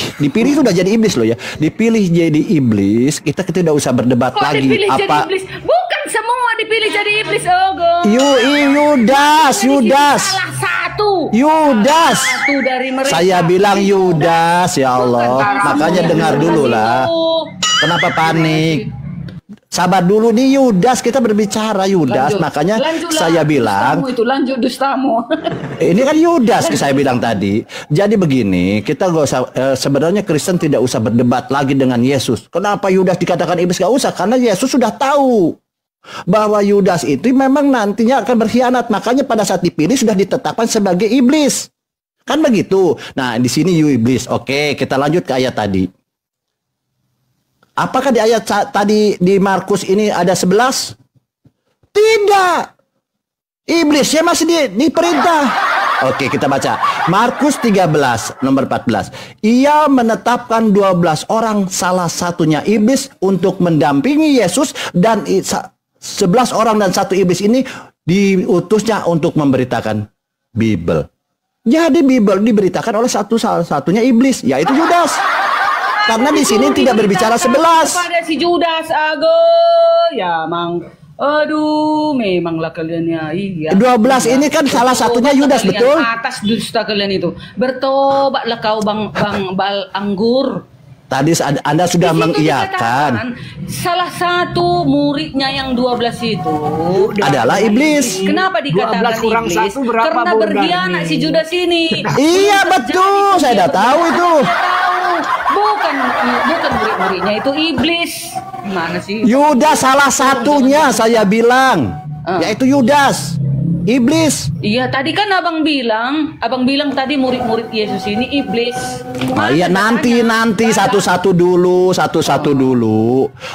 sudah jadi iblis loh ya. Dipilih jadi iblis, kita tidak usah berdebat lagi. Dipilih jadi iblis? Bukan semua dipilih jadi iblis, Yudas. Salah satu. Yudas. Satu dari mereka. Saya bilang Yudas, ya Allah. Makanya dengar dulu lah. Kenapa panik? Sabar dulu nih Yudas, kita berbicara Yudas, makanya saya bilang dustamu itu lanjut dustamu. ini kan Yudas saya bilang tadi. Jadi begini, kita gak usah sebenarnya Kristen tidak usah berdebat lagi dengan Yesus. Kenapa Yudas dikatakan iblis? Gak usah, karena Yesus sudah tahu bahwa Yudas itu memang nantinya akan berkhianat. Makanya pada saat dipilih sudah ditetapkan sebagai iblis. Kan begitu. Nah, di sini you iblis. Oke, kita lanjut ke ayat tadi. Apakah di ayat tadi di Markus ini ada 11? Tidak. Iblisnya masih diperintah. Oke, kita baca. Markus 13, nomor 14. Ia menetapkan 12 orang, salah satunya iblis, untuk mendampingi Yesus. Dan 11 orang dan satu iblis ini diutusnya untuk memberitakan Bible. Jadi Bible diberitakan oleh salah satunya iblis, yaitu Yudas. Karena di sini tidak berbicara 11. Kepada si Judas, ya mang. Aduh, memanglah kalian ya. Iya. 12 ini kan salah satunya Yudas, betul? Atas dusta kalian itu. Bertobatlah kau bang bal anggur. Tadi Anda sudah mengiyakan. Salah satu muridnya yang 12 itu adalah iblis. Kenapa dikatakan iblis? Karena berkhianat si Judas ini. Iya betul, saya udah tahu itu. Bukan murid-muridnya itu iblis. Gimana sih? Yudas salah satunya saya bilang, yaitu Yudas. Iblis. Iya, tadi kan abang bilang tadi murid-murid Yesus ini iblis. Iya, nanti satu-satu dulu.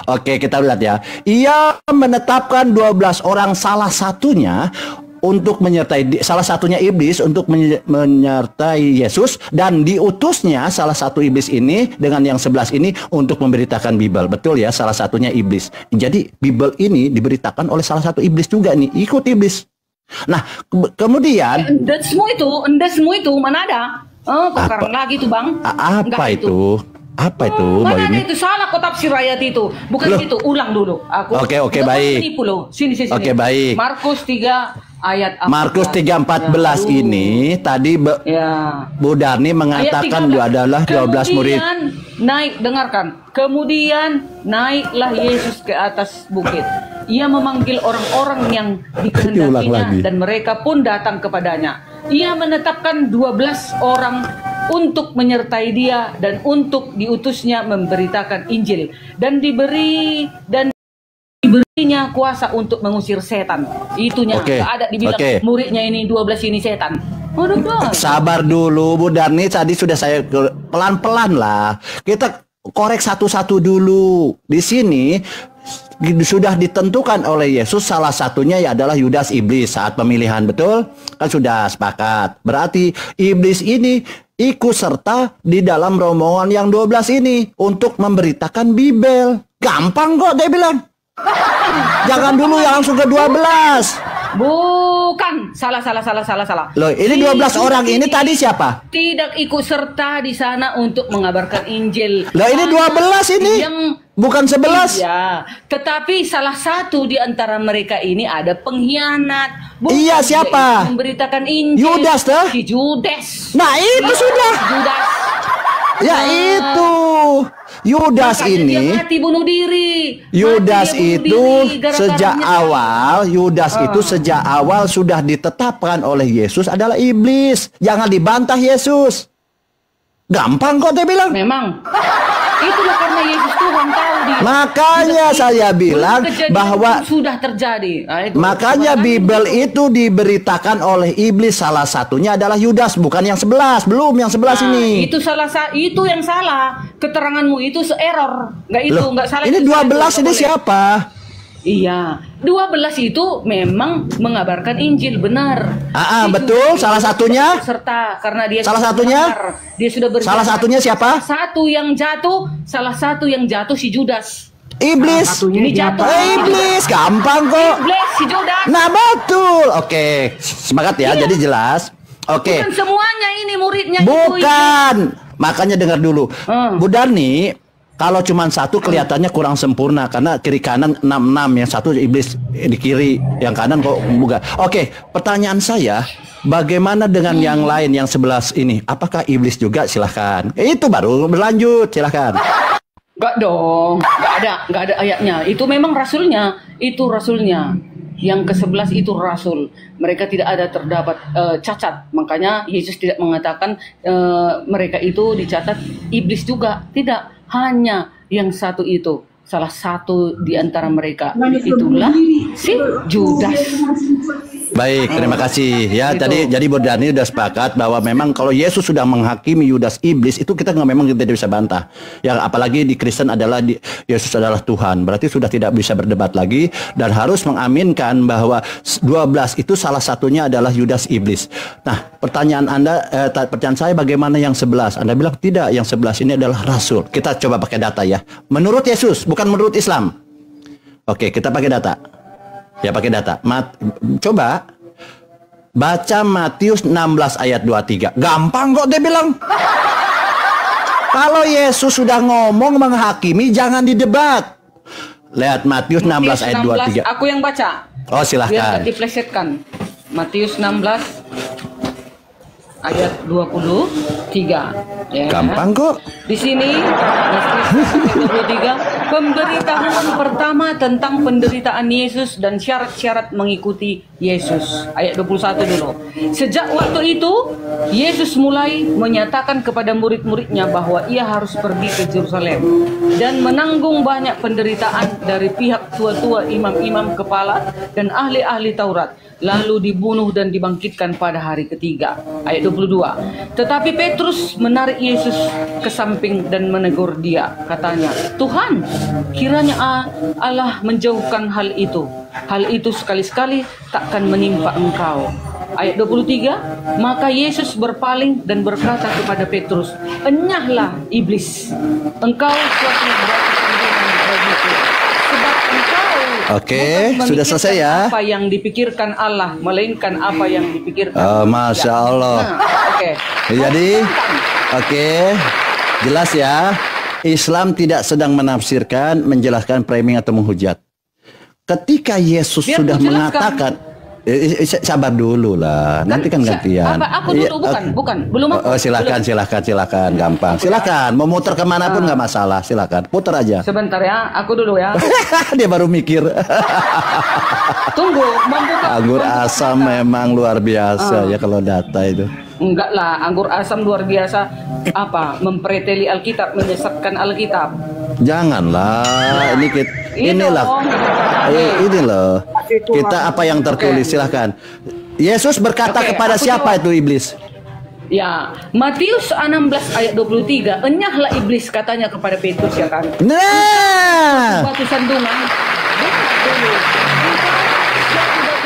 Oke, kita lihat ya. Ia menetapkan 12 orang, salah satunya untuk menyertai, salah satunya iblis untuk menyertai Yesus, dan diutusnya salah satu iblis ini dengan yang 11 ini untuk memberitakan Bible. Betul ya, salah satunya iblis. Jadi Bible ini diberitakan oleh salah satu iblis juga nih, ikut iblis. Nah, kemudian endesmu itu mana ada? Kok lagi tuh bang? Apa itu? Apa itu? Mana ada itu, salah kau tafsir ayat itu. Bukan gitu, ulang dulu. Oke, baik. Sini. Oke, baik. Markus 3 ayat 14. Markus 3:14 ini tadi Bu Darni mengatakan adalah 12 murid. Dengarkan. Kemudian naiklah Yesus ke atas bukit. Ia memanggil orang-orang yang dikehendakinya dan mereka pun datang kepadanya. Ia menetapkan 12 orang untuk menyertai dia dan untuk diutusnya memberitakan Injil, dan diberinya kuasa untuk mengusir setan. Itunya, ada dibilang muridnya ini 12 ini setan. Sabar dulu Bu Darni, tadi sudah saya pelan-pelan lah. Kita korek satu-satu dulu. Di sini sudah ditentukan oleh Yesus, salah satunya adalah Yudas iblis saat pemilihan, betul? Kan sudah sepakat. Berarti iblis ini ikut serta di dalam rombongan yang 12 ini untuk memberitakan Bible. Gampang kok dia bilang. Jangan dulu yang langsung ke 12. Bukan, salah. Loh, ini 12 orang ini tadi siapa? Tidak ikut serta di sana untuk mengabarkan Injil. Loh, ini 12 ini. Bukan 11. Iya, tetapi salah satu di antara mereka ini ada pengkhianat. Iya, siapa? Memberitakan Injil. Yudas tuh? Si Judas. Nah, itu sudah. Judas. Ya itu. Yudas ini mati bunuh diri. Yudas itu sejak awal sudah ditetapkan oleh Yesus adalah iblis. Jangan dibantah Yesus. Gampang kok dia bilang. Memang. Itulah karena Yesus Tuhan tahu dia. Makanya saya bilang bahwa sudah terjadi. Makanya Bible itu diberitakan oleh iblis, salah satunya adalah Yudas, bukan yang 11, belum yang 11 ini. Itu yang salah. Keteranganmu itu error. Enggak salah. Ini 12 ini siapa? Iya, 12 itu memang mengabarkan Injil, benar. Betul, salah satunya serta karena dia salah satunya dia sudah berjalan. Salah satunya siapa? Salah satu yang jatuh si Judas. Iblis. Ini jatuh. Iblis, gampang kok. Iblis si Judas. Nah, betul. Oke, semangat ya, jadi jelas. Oke. Bukan semuanya ini muridnya. Bukan. Makanya dengar dulu. Bu Darni, kalau cuma satu kelihatannya kurang sempurna karena kiri kanan 66, yang satu iblis di kiri, yang kanan kok bukan. Oke, pertanyaan saya, bagaimana dengan yang lain yang 11 ini? Apakah iblis juga? Silahkan. Itu baru berlanjut, silahkan. Enggak dong, enggak ada ayatnya. Itu memang rasulnya, itu rasulnya. Yang ke-11 itu rasul. Mereka tidak ada terdapat cacat. Makanya Yesus tidak mengatakan mereka itu dicatat iblis juga. Tidak, hanya yang satu itu. Salah satu di antara mereka. Itulah si Judas. Baik, terima kasih. Ya, tadi jadi Bu Darni sudah sepakat bahwa memang kalau Yesus sudah menghakimi Yudas iblis, itu kita memang tidak bisa bantah. Yang apalagi di Kristen adalah Yesus adalah Tuhan. Berarti sudah tidak bisa berdebat lagi dan harus mengaminkan bahwa 12 itu salah satunya adalah Yudas iblis. Nah, pertanyaan saya bagaimana yang 11? Anda bilang tidak, yang 11 ini adalah rasul. Kita coba pakai data ya. Menurut Yesus, bukan menurut Islam. Oke, kita pakai data. Ya, pakai data. Coba baca Matius 16 ayat 23. Gampang kok dia bilang. Kalau Yesus sudah ngomong menghakimi, jangan didebat. Lihat Matius 16 ayat 23. Aku yang baca. Oh, silahkan. Biar diplesetkan. Matius 16 ayat 23. Ya. Gampang kok. Di sini ayat 23, pemberitahuan pertama tentang penderitaan Yesus dan syarat-syarat mengikuti Yesus. Ayat 21 dulu. Sejak waktu itu, Yesus mulai menyatakan kepada murid-muridnya bahwa ia harus pergi ke Yerusalem dan menanggung banyak penderitaan dari pihak tua-tua, imam-imam kepala dan ahli-ahli Taurat, lalu dibunuh dan dibangkitkan pada hari ketiga. Ayat 22. Tetapi Petrus menarik Yesus ke samping dan menegur dia. Katanya, Tuhan, kiranya Allah menjauhkan hal itu. Hal itu sekali-sekali takkan menimpa engkau. Ayat 23, maka Yesus berpaling dan berkata kepada Petrus, enyahlah iblis, engkau suatu batu sandungan bagiku. Sebab engkau Oke, sudah selesai ya. Apa yang dipikirkan Allah, melainkan apa yang dipikirkan. Masya Allah. Oke. Jadi, oke, jelas ya. Islam tidak sedang menafsirkan, menjelaskan, framing atau menghujat. Ketika Yesus sudah mengatakan, sabar dulu lah, nanti kan gantian. Aku dulu, bukan, belum aku. Silakan, gampang. Silakan, mau muter kemana pun nggak masalah, silakan, puter aja. Sebentar ya, aku dulu ya. Dia baru mikir. Tunggu, membuka. Anggur asam memang luar biasa ya kalau data itu. Enggak lah, anggur asam luar biasa. Apa? Mempreteli Alkitab, menyesatkan Alkitab. Janganlah, ini loh. Kita apa yang tertulis, silahkan. Yesus berkata kepada siapa itu iblis? Ya, Matius 16 ayat 23, enyahlah iblis katanya kepada Petrus ya kan. Nah, batu sandungan.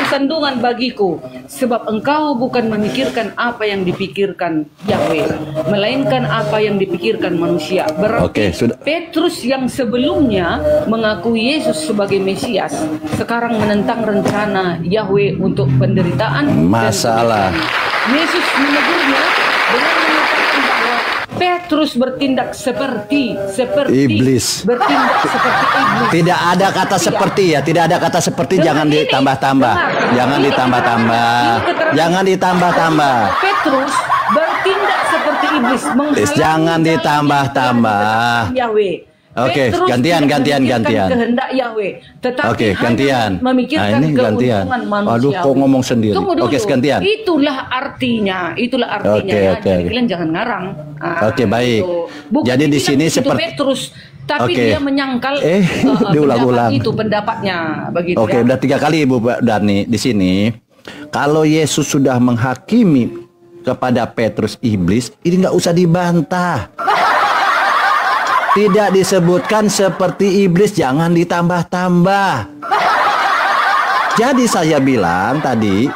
Sandungan bagiku, sebab engkau bukan memikirkan apa yang dipikirkan Yahweh, melainkan apa yang dipikirkan manusia. Berarti Petrus yang sebelumnya mengakui Yesus sebagai Mesias, sekarang menentang rencana Yahweh untuk penderitaan. Masalah. Yesus menegurnya dengan mengatakan bahwa Petrus bertindak seperti iblis. Bertindak seperti iblis. Tidak ada kata seperti ya, tidak ada kata seperti. Jangan ditambah-tambah. Jangan ditambah-tambah. Jangan ditambah-tambah. Petrus bertindak seperti iblis, jangan ditambah-tambah. Yahweh. Oke, gantian. Kehendak Yahweh, tetapi gantian. memikirkan keuntungan manusia. Aduh, kok ngomong sendiri. Oke, gantian. Itulah artinya. Oke. Jadi kalian jangan ngarang. Oke, baik. Jadi di sini seperti Petrus, tapi dia menyangkal diulang-ulang. Itu pendapatnya begitu. Oke, udah 3 kali Ibu Darni di sini. Kalau Yesus sudah menghakimi kepada Petrus iblis, ini nggak usah dibantah. Tidak disebutkan seperti iblis, jangan ditambah-tambah. Jadi saya bilang tadi,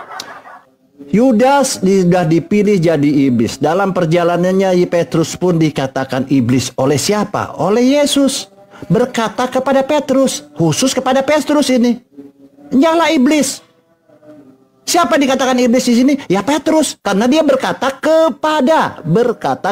Yudas sudah dipilih jadi iblis. Dalam perjalanannya Petrus pun dikatakan iblis. Oleh siapa? Oleh Yesus. Berkata kepada Petrus, khusus kepada Petrus ini, nyala iblis. Siapa dikatakan iblis di sini? Ya Petrus, karena dia berkata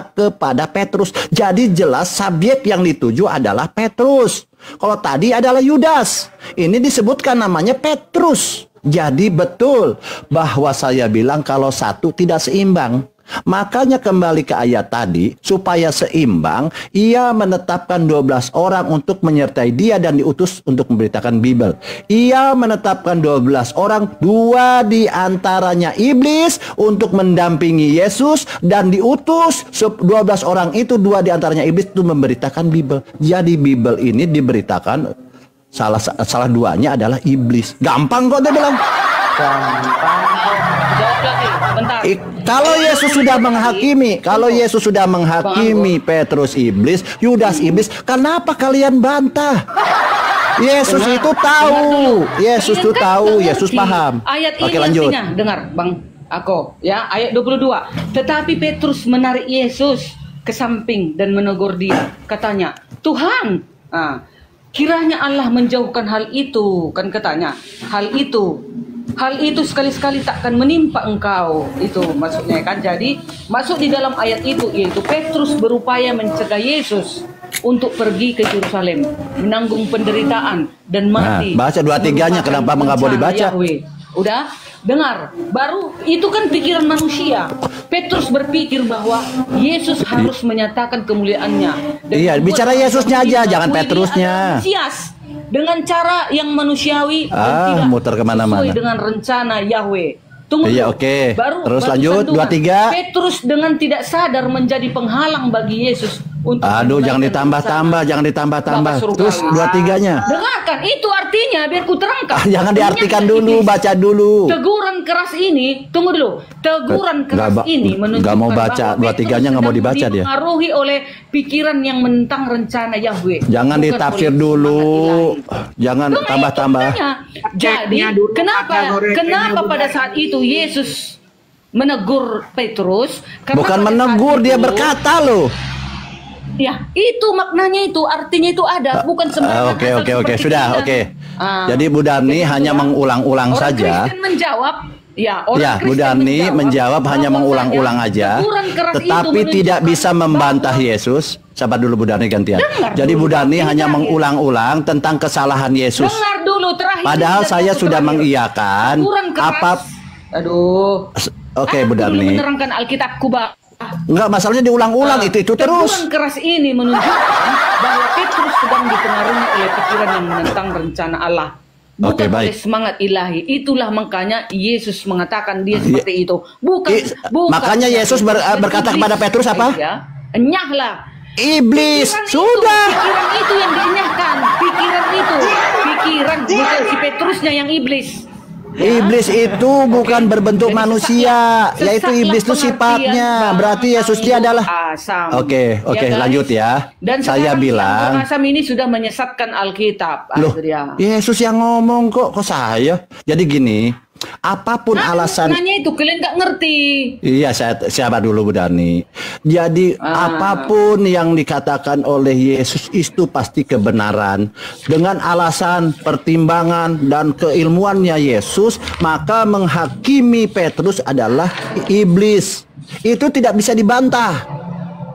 kepada Petrus. Jadi jelas subjek yang dituju adalah Petrus. Kalau tadi adalah Yudas, ini disebutkan namanya Petrus. Jadi betul bahwa saya bilang kalau satu tidak seimbang. Makanya kembali ke ayat tadi, supaya seimbang, ia menetapkan 12 orang untuk menyertai dia dan diutus untuk memberitakan Bible. Ia menetapkan 12 orang, 2 di antaranya iblis untuk mendampingi Yesus, dan diutus 12 orang itu, 2 di antaranya iblis untuk memberitakan Bible. Jadi Bible ini diberitakan, salah duanya adalah iblis. Gampang kok dia bilang. Jawab lagi, bentar. Kalau Yesus sudah menghakimi, Petrus iblis, Yudas iblis, kenapa kalian bantah? Yesus itu tahu, Yesus itu tahu, Yesus paham. Ayat Oke, ini lanjut. artinya, dengar Bang Ako, ya, ayat 22. Tetapi Petrus menarik Yesus ke samping dan menegur dia. Katanya, Tuhan, kiranya Allah menjauhkan hal itu, kan katanya. Hal itu sekali-sekali takkan menimpa engkau. Itu maksudnya kan. Jadi masuk di dalam ayat itu, yaitu Petrus berupaya mencegah Yesus untuk pergi ke Yerusalem, menanggung penderitaan dan mati. Baca 2-3-nya, kenapa nggak boleh dibaca? Yahweh. Udah, dengar. Baru itu kan pikiran manusia. Petrus berpikir bahwa Yesus harus menyatakan kemuliaannya. Dan Iya, bicara Yesusnya aja, jangan Petrusnya. Mesias dengan cara yang manusiawi dan tidak muter kemana-mana. sesuai dengan rencana Yahweh. Tunggu Iya, dulu. oke. Terus baru lanjut, sandungan. 2-3. Petrus dengan tidak sadar menjadi penghalang bagi Yesus untuk Aduh, jangan menunaikan ditambah-tambah, jangan ditambah-tambah. Bapak Terus surgawi. 2-3-nya. Dengarkan, itu artinya biar ku terangkan. Jangan diartikan Ternyata dulu, iblis. baca dulu. Teguran keras ini, tunggu dulu. Teguran keras ini menunjukkan nggak mau baca, bahwa 2-3-nya nggak mau Petrus dibaca sedang dia. dipengaruhi oleh pikiran yang menentang rencana Yahweh. Jangan bukan ditafsir oleh dulu. semangat ilahi. Jangan Tunggu, tambah-tambah. itu maknanya. Jadi kenapa pada saat itu Yesus menegur Petrus? Karena Bukan pada saat menegur, dia itu- berkata loh. Ya, itu maknanya itu, artinya itu ada, bukan sembarangan. Oke, asal oke, oke. seperti Sudah, kita. oke. Jadi Bu Darni hanya mengulang-ulang Orang saja. Kristen menjawab, ya, orang Ya, Bu Kristen Darni menjawab hanya bahwa mengulang-ulang aja, teguran keras itu tetapi tidak menunjukkan bisa membantah bahwa- Yesus. Sabar dulu Bu Darni gantian. Dengar Jadi Bu dulu, Darni ini hanya terakhir. mengulang-ulang tentang kesalahan Yesus. Dengar dulu terakhir. Padahal ini saya satu sudah terakhir. mengiyakan Teguran keras. apa. Aduh. Oke, Aku Bu dulu Darni. menerangkan Alkitabku, Bang. Enggak, masalahnya diulang-ulang itu terus. Teguran keras ini menunjukkan bahwa Petrus sedang dipengaruhi oleh pikiran yang menentang rencana Allah. Bukan Oke, baik. oleh semangat ilahi. Itulah makanya Yesus mengatakan dia seperti itu. Bukan. Makanya Yesus berkata kepada Petrus apa? Ya, enyahlah. Iblis. Pikiran Sudah. Pikiran itu yang dienyahkan. Pikiran itu. Pikiran bukan si Petrusnya yang iblis. Iblis itu bukan berbentuk manusia, yaitu iblis itu sifatnya. Berarti Yesus dia adalah. Oke, guys? lanjut ya. Dan Saya bilang, Asam ini sudah menyesatkan Alkitab. loh, Adria. Yesus yang ngomong kok saya. Jadi gini, apapun alasan. Nanya itu kalian nggak ngerti. Iya, sabar dulu Bu Darni. Jadi apapun yang dikatakan oleh Yesus itu pasti kebenaran. Dengan alasan, pertimbangan, dan keilmuannya Yesus, maka menghakimi Petrus adalah iblis. Itu tidak bisa dibantah.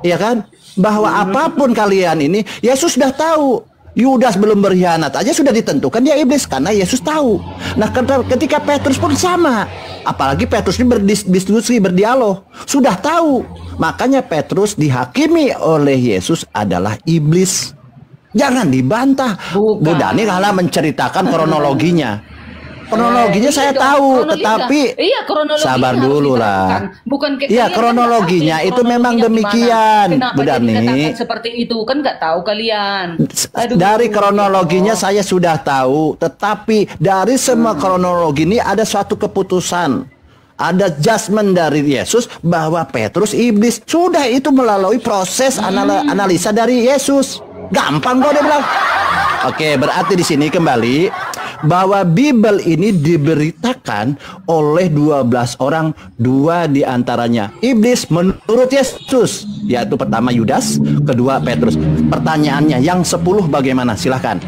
Iya kan? Bahwa apapun kalian ini, Yesus sudah tahu. Yudas belum berkhianat aja sudah ditentukan dia iblis karena Yesus tahu. Nah, ketika Petrus pun sama. Apalagi Petrus ini berdiskusi, berdialog, sudah tahu. Makanya Petrus dihakimi oleh Yesus adalah iblis. Jangan dibantah. Bu Dani kalah menceritakan kronologinya. Kronologinya saya tahu, tetapi sabar dulu lah. Bukan iya, kronologinya itu memang demikian, Bu Darni. Seperti itu kan nggak tahu kalian. Dari kronologinya saya sudah tahu, tetapi dari semua kronologi ini ada suatu keputusan. Ada judgment dari Yesus bahwa Petrus iblis. Sudah itu melalui proses analisa dari Yesus. Gampang kok dia bilang. Oke, berarti di sini kembali bahwa Bible ini diberitakan oleh 12 orang, 2 diantaranya iblis menurut Yesus, yaitu pertama Yudas, kedua Petrus. Pertanyaannya, yang 10 bagaimana? Silahkan.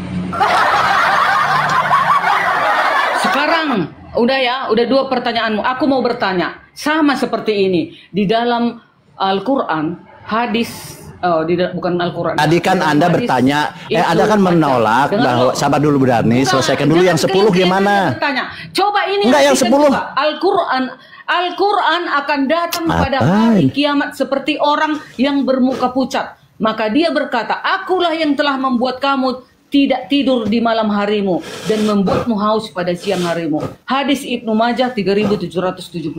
Sekarang udah ya, udah 2 pertanyaanmu. Aku mau bertanya sama seperti ini di dalam Al-Quran, hadis. Oh, bukan Al-Quran. Tadi kan Anda bertanya, Anda kan menolak bahwa, sabar dulu Bu Darni, selesaikan dulu yang 10 gimana? Bertanya. Coba ini enggak yang 10. Al-Quran Al-Quran akan datang pada hari kiamat seperti orang yang bermuka pucat. Maka dia berkata, akulah yang telah membuat kamu tidak tidur di malam harimu dan membuatmu haus pada siang harimu. Hadis Ibnu Majah 3771.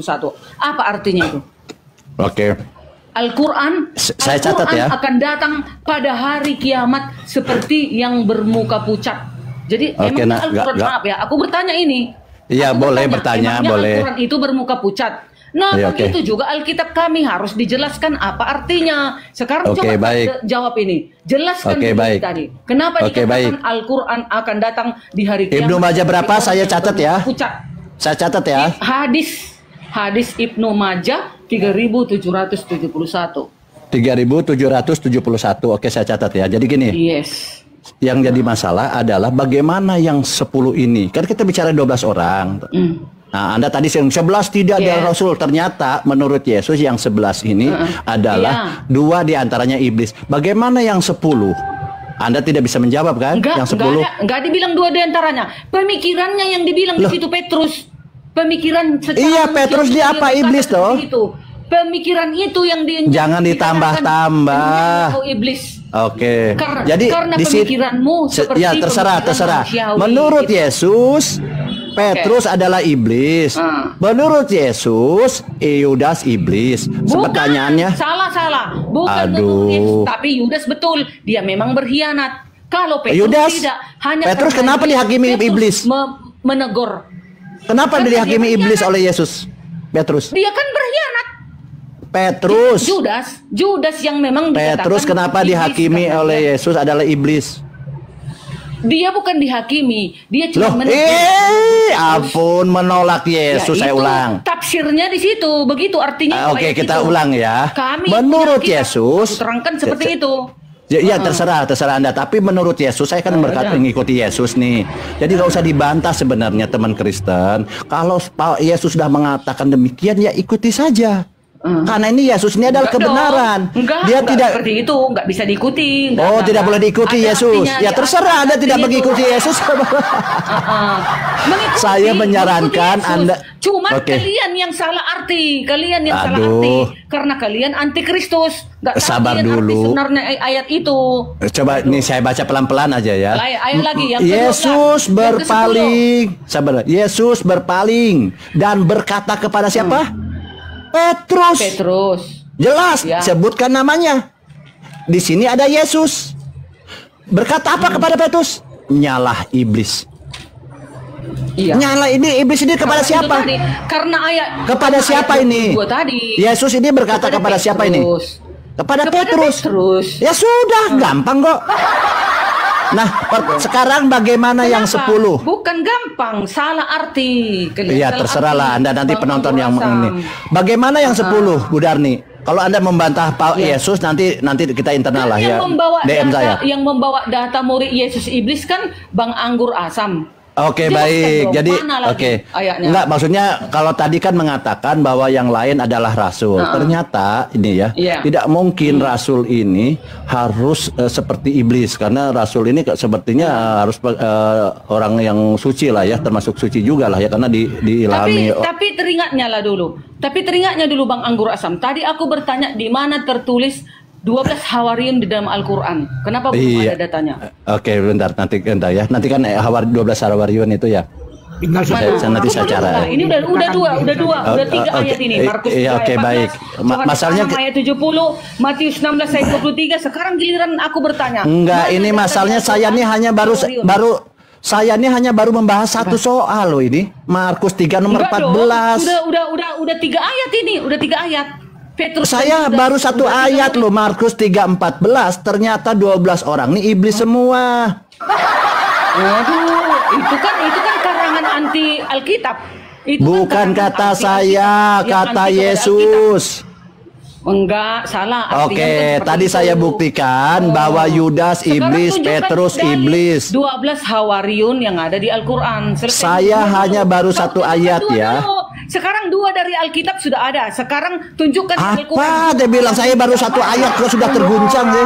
Apa artinya itu? Oke. Al-Quran Saya catat ya. akan datang pada hari kiamat seperti yang bermuka pucat. Jadi emangnya Al-Quran, maaf ya, aku bertanya ini. Iya, boleh bertanya, boleh. Al-Quran itu bermuka pucat. Nah, begitu juga Alkitab kami harus dijelaskan apa artinya. Sekarang coba jawab ini. Jelaskan tadi. Kenapa dikatakan Al-Quran akan datang di hari kiamat? Ibnu Majah berapa? Saya catat ya. Pucat. Saya catat ya. Hadis Ibnu Majah 3771. 3771. Oke, saya catat ya. Jadi gini. Yes. Yang jadi masalah adalah bagaimana yang 10 ini. Kan kita bicara 12 orang. Nah, Anda tadi yang 11 tidak ada Rasul. Ternyata menurut Yesus yang 11 ini adalah 2 diantaranya iblis. Bagaimana yang 10? Anda tidak bisa menjawab kan? Yang 10. Enggak dibilang 2 diantaranya. Pemikirannya yang dibilang di situ Petrus. Pemikiran secara Iya, Petrus dia apa iblis toh? Pemikiran itu yang jangan ditambah-tambah. Iblis. Oke. Jadi karena di pemikiranmu seperti ya terserah. Menurut Yesus, Petrus adalah iblis. Menurut Yesus, Yudas iblis. Pertanyaannya? Salah. Bukan menurut Yesus, tapi Yudas betul. Dia memang berkhianat. Kalau Petrus Yudas, tidak, hanya Petrus kenapa dihakimi iblis? Menegur. Kenapa dihakimi iblis oleh Yesus? Petrus. Dia kan berkhianat. Petrus. Judas yang memang Petrus kenapa dihakimi oleh Yesus adalah iblis? Dia bukan dihakimi, dia cuma ampun, menolak Yesus. Ya, saya ulang. Tafsirnya di situ, begitu artinya. Oke, kita ulang ya. Kami menurut Yesus, terangkan seperti itu. Ya, terserah Anda. Tapi menurut Yesus, saya kan mengikuti Yesus nih. Jadi nggak usah dibantah sebenarnya teman Kristen. Kalau Yesus sudah mengatakan demikian, ya ikuti saja. Karena ini Yesus ini adalah kebenaran. Dia tidak seperti itu, nggak bisa diikuti. Tidak boleh diikuti Yesus. Ya terserah Anda tidak mengikuti Yesus. Saya menyarankan Anda. Cuma kalian yang salah arti, karena kalian anti Kristus. Sabar dulu. Sebenarnya ayat itu. Coba nih saya baca pelan-pelan aja ya. Ayat lagi yang Yesus berpaling. Sabar. Yesus berpaling dan berkata kepada siapa? Petrus. Jelas, sebutkan namanya. Di sini ada Yesus. Berkata apa kepada Petrus? Nyalah iblis. Nyala ini iblis ini kepada siapa? Karena ayat kepada siapa ini? Yesus ini berkata kepada siapa ini? Kepada Petrus. Ya sudah, gampang kok. Nah, sekarang bagaimana yang 10? Bukan gampang, salah arti. Iya, terserahlah Anda nanti penonton yang ini. Bagaimana yang 10, Bu Darni? Kalau Anda membantah Pak Yesus, nanti kita internal lah ya. DM saya. Yang membawa data murid Yesus iblis kan Bang Anggur Asam. Oke, baik. Jadi enggak, maksudnya kalau tadi kan mengatakan bahwa yang lain adalah rasul. Ternyata ini ya, tidak mungkin rasul ini harus seperti iblis, karena rasul ini sepertinya harus orang yang suci lah ya, termasuk suci juga lah ya, karena diilhami. Tapi teringatnya dulu Bang Anggur Asam. Tadi aku bertanya di mana tertulis 12 hawariun di dalam Al-Quran. Kenapa belum ada datanya? Oke, bentar ya. Nanti kan 12 hawariun itu ya. Nanti saya cara. Ini udah 3 ayat ini. Markus 14, baik. Masalahnya ayat 70, Matius 16 ayat 23. Sekarang giliran aku bertanya. Enggak, ini masalahnya saya nih hanya baru membahas satu soal loh ini. Markus 3 nomor 14. Udah 3 ayat ini, udah 3 ayat. Petrus saya baru satu ayat loh, Markus 3:14. Ternyata 12 orang nih iblis semua. Waduh, itu kan karangan anti Alkitab. Bukan kata saya, kata Yesus. Enggak, salah. Oke, tadi saya buktikan bahwa Yudas iblis, Petrus iblis. 12 hawariun yang ada di Al-Quran. Saya hanya baru satu ayat ya. Sekarang 2 dari Alkitab sudah ada. Sekarang tunjukkan Al-Quran. Apa? Dia bilang saya baru satu ayat kok sudah terguncang sih.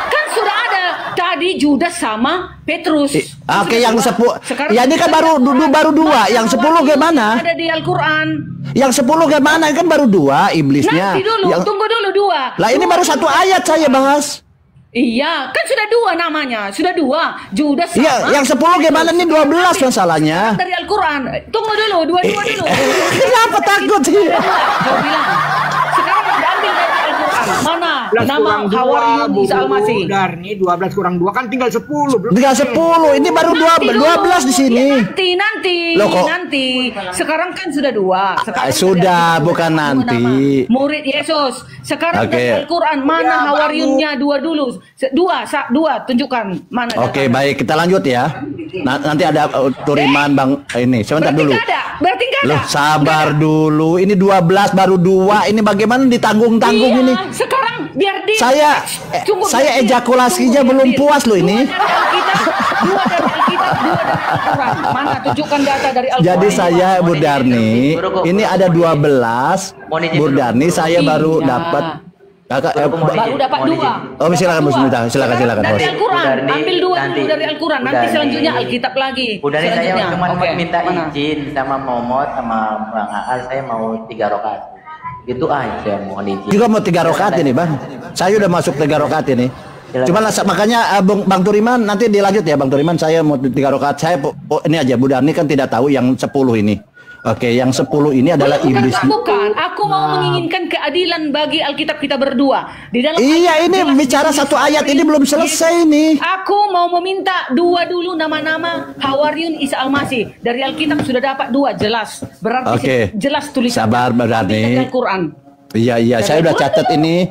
Kan sudah ada Tadi Judas sama Petrus. Oke, yang 10. Sekarang Ya ini kan baru dua. Yang 10 gimana? Ada di Al-Quran. Yang 10 gimana? Kan baru 2 iblisnya. Nanti dulu, tunggu dulu 2. Lah ini baru 1 ayat saya bahas. Iya, kan sudah 2 namanya. Sudah 2. Judas sama. Iya, yang 10 gimana nih 12 masalahnya. Dari Al-Quran. Tunggu dulu, 2 dulu. Kenapa takut sih? Kau bilang. Sekarang diambil dari Al-Quran. Mana? Nama Hawariyun Isa Al-Masih. Darni 12 kurang 2 kan tinggal 10. Tinggal 10. Ini baru 12 di sini. Nanti. Loh, kok? Nanti. Sekarang kan sudah 2. Sekarang Sudah, bukan nanti. Murid Yesus. Sekarang Oke. dari Al-Quran mana Hawariyunnya 2 dulu. 2 tunjukkan mana. Oke, baik, kita lanjut ya. Nanti ada Turiman Bang ini. Sebentar Berarti dulu. nggak ada. Berarti nggak ada. Loh, sabar dulu. Ini 12 baru 2. Ini bagaimana ditanggung-tanggung Iya, ini? sekarang biar di Saya ejakulasinya belum puas loh ini. 2 dari Alkitab, 2 dari Al-Quran. Mana tunjukkan data dari Al-Quran. Jadi saya Bu Darni, ini ada 12. Bu Darni saya baru dapat Kakak baru dapat 2. Oh, silakan Bos, silakan Dari Bos. Al-Quran, ambil 2 nanti. dulu dari Al-Quran. Nanti selanjutnya Alkitab lagi. Udah nih, saya Selanjutnya. cuma Oke, minta mana? izin sama Momot sama Bang Aal, saya mau 3 rakaat. Itu aja, mohon izin. Juga mau 3 rakaat ini, Bang. Saya udah masuk 3 rakaat ini. Cuma makanya Bang Turiman nanti dilanjut ya Bang Turiman, saya mau 3 rakaat. Saya ini aja Bu Darni kan tidak tahu yang 10 ini. Oke, yang 10 ini adalah iblis. Bukan, aku mau menginginkan keadilan bagi Alkitab kita berdua. Di dalam Iya, ini bicara 1 ayat ini belum selesai nih. Aku mau meminta 2 dulu nama-nama Hawariyun Isa Al-Masih. Dari Alkitab sudah dapat 2 jelas. Berarti Oke. jelas tulisan. Sabar berarti. Al-Quran. Iya, saya udah catat ini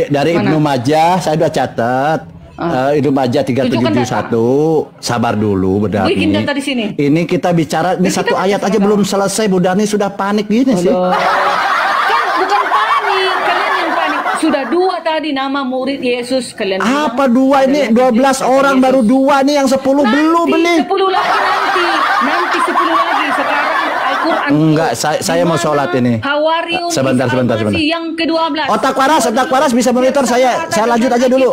dari Ibnu Majah, saya udah catat. Ibnu Majah 3771. Sabar dulu, Bu Darni. Bikin data di sini. Ini kita bicara ini 1 ayat aja belum selesai, Bu Darni sudah panik gini sih. Kan bukan panik, kalian yang panik. Sudah 2 tadi nama murid Yesus kalian. Apa 2 ini? 12 orang baru 2 nih, yang 10 belum beli. 10 lagi nanti 10 lagi. Sekarang Al-Quran. Enggak, saya mau sholat ini. Hawariyun Sebentar. yang ke-12. Otak waras bisa monitor saya lanjut aja dulu.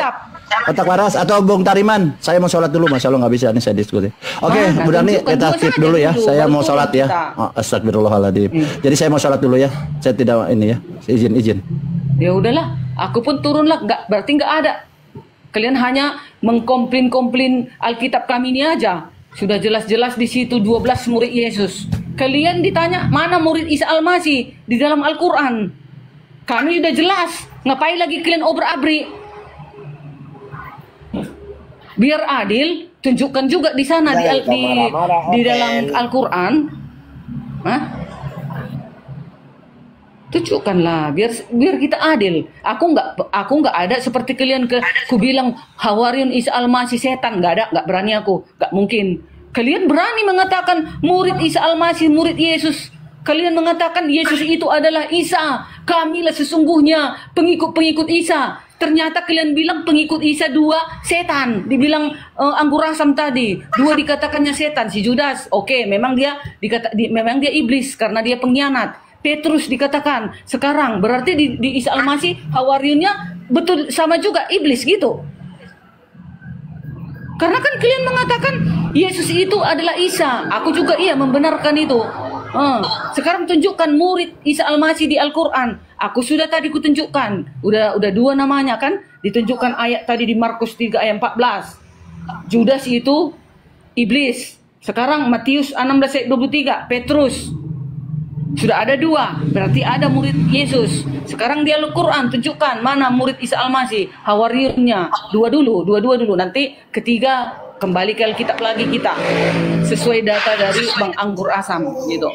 Otak waras atau Bung Tariman, saya mau sholat dulu, Masya Allah nggak bisa nih saya diskusi. Oke, Bu Darni kita skip dulu ya. Saya mau sholat ya. Astagfirullahaladzim. Jadi saya mau sholat dulu ya. Saya tidak ini ya. Izin. Ya udahlah, aku pun turunlah. Berarti nggak ada. Kalian hanya mengkomplain Alkitab kami ini aja. Sudah jelas-jelas di situ 12 murid Yesus. Kalian ditanya mana murid Isa Al-Masih di dalam Al-Quran. Kami udah jelas. Ngapain lagi kalian obrak-abrik? Biar adil, tunjukkan juga di sana di dalam Al-Quran. Hah? Tunjukkanlah biar kita adil. Aku nggak ada seperti kalian ku bilang Hawariyun Isa Al-Masih setan, nggak berani aku, nggak mungkin. Kalian berani mengatakan murid Isa Al-Masih, murid Yesus. Kalian mengatakan Yesus itu adalah Isa. Kamilah sesungguhnya pengikut Isa. Ternyata kalian bilang pengikut Isa 2 setan. Dibilang anggur asam tadi 2 dikatakannya setan. Si Judas, oke, memang dia memang dia iblis karena dia pengkhianat. Petrus dikatakan. Sekarang berarti di Isa Al-Masih Hawariyunnya betul sama juga iblis gitu. Karena kan kalian mengatakan Yesus itu adalah Isa. Aku juga membenarkan itu. Sekarang tunjukkan murid Isa Al-Masih di Al-Quran. Aku sudah tadi kutunjukkan. Udah 2 namanya kan. Ditunjukkan ayat tadi di Markus 3 ayat 14. Judas itu iblis. Sekarang Matius 16 ayat 23. Petrus. Sudah ada 2. Berarti ada murid Yesus. Sekarang di Al-Quran tunjukkan mana murid Isa Al-Masih. Hawariyunnya. 2 dulu. Nanti ketiga kembali ke Alkitab lagi kita. Sesuai data dari Bang Anggur Asam gitu.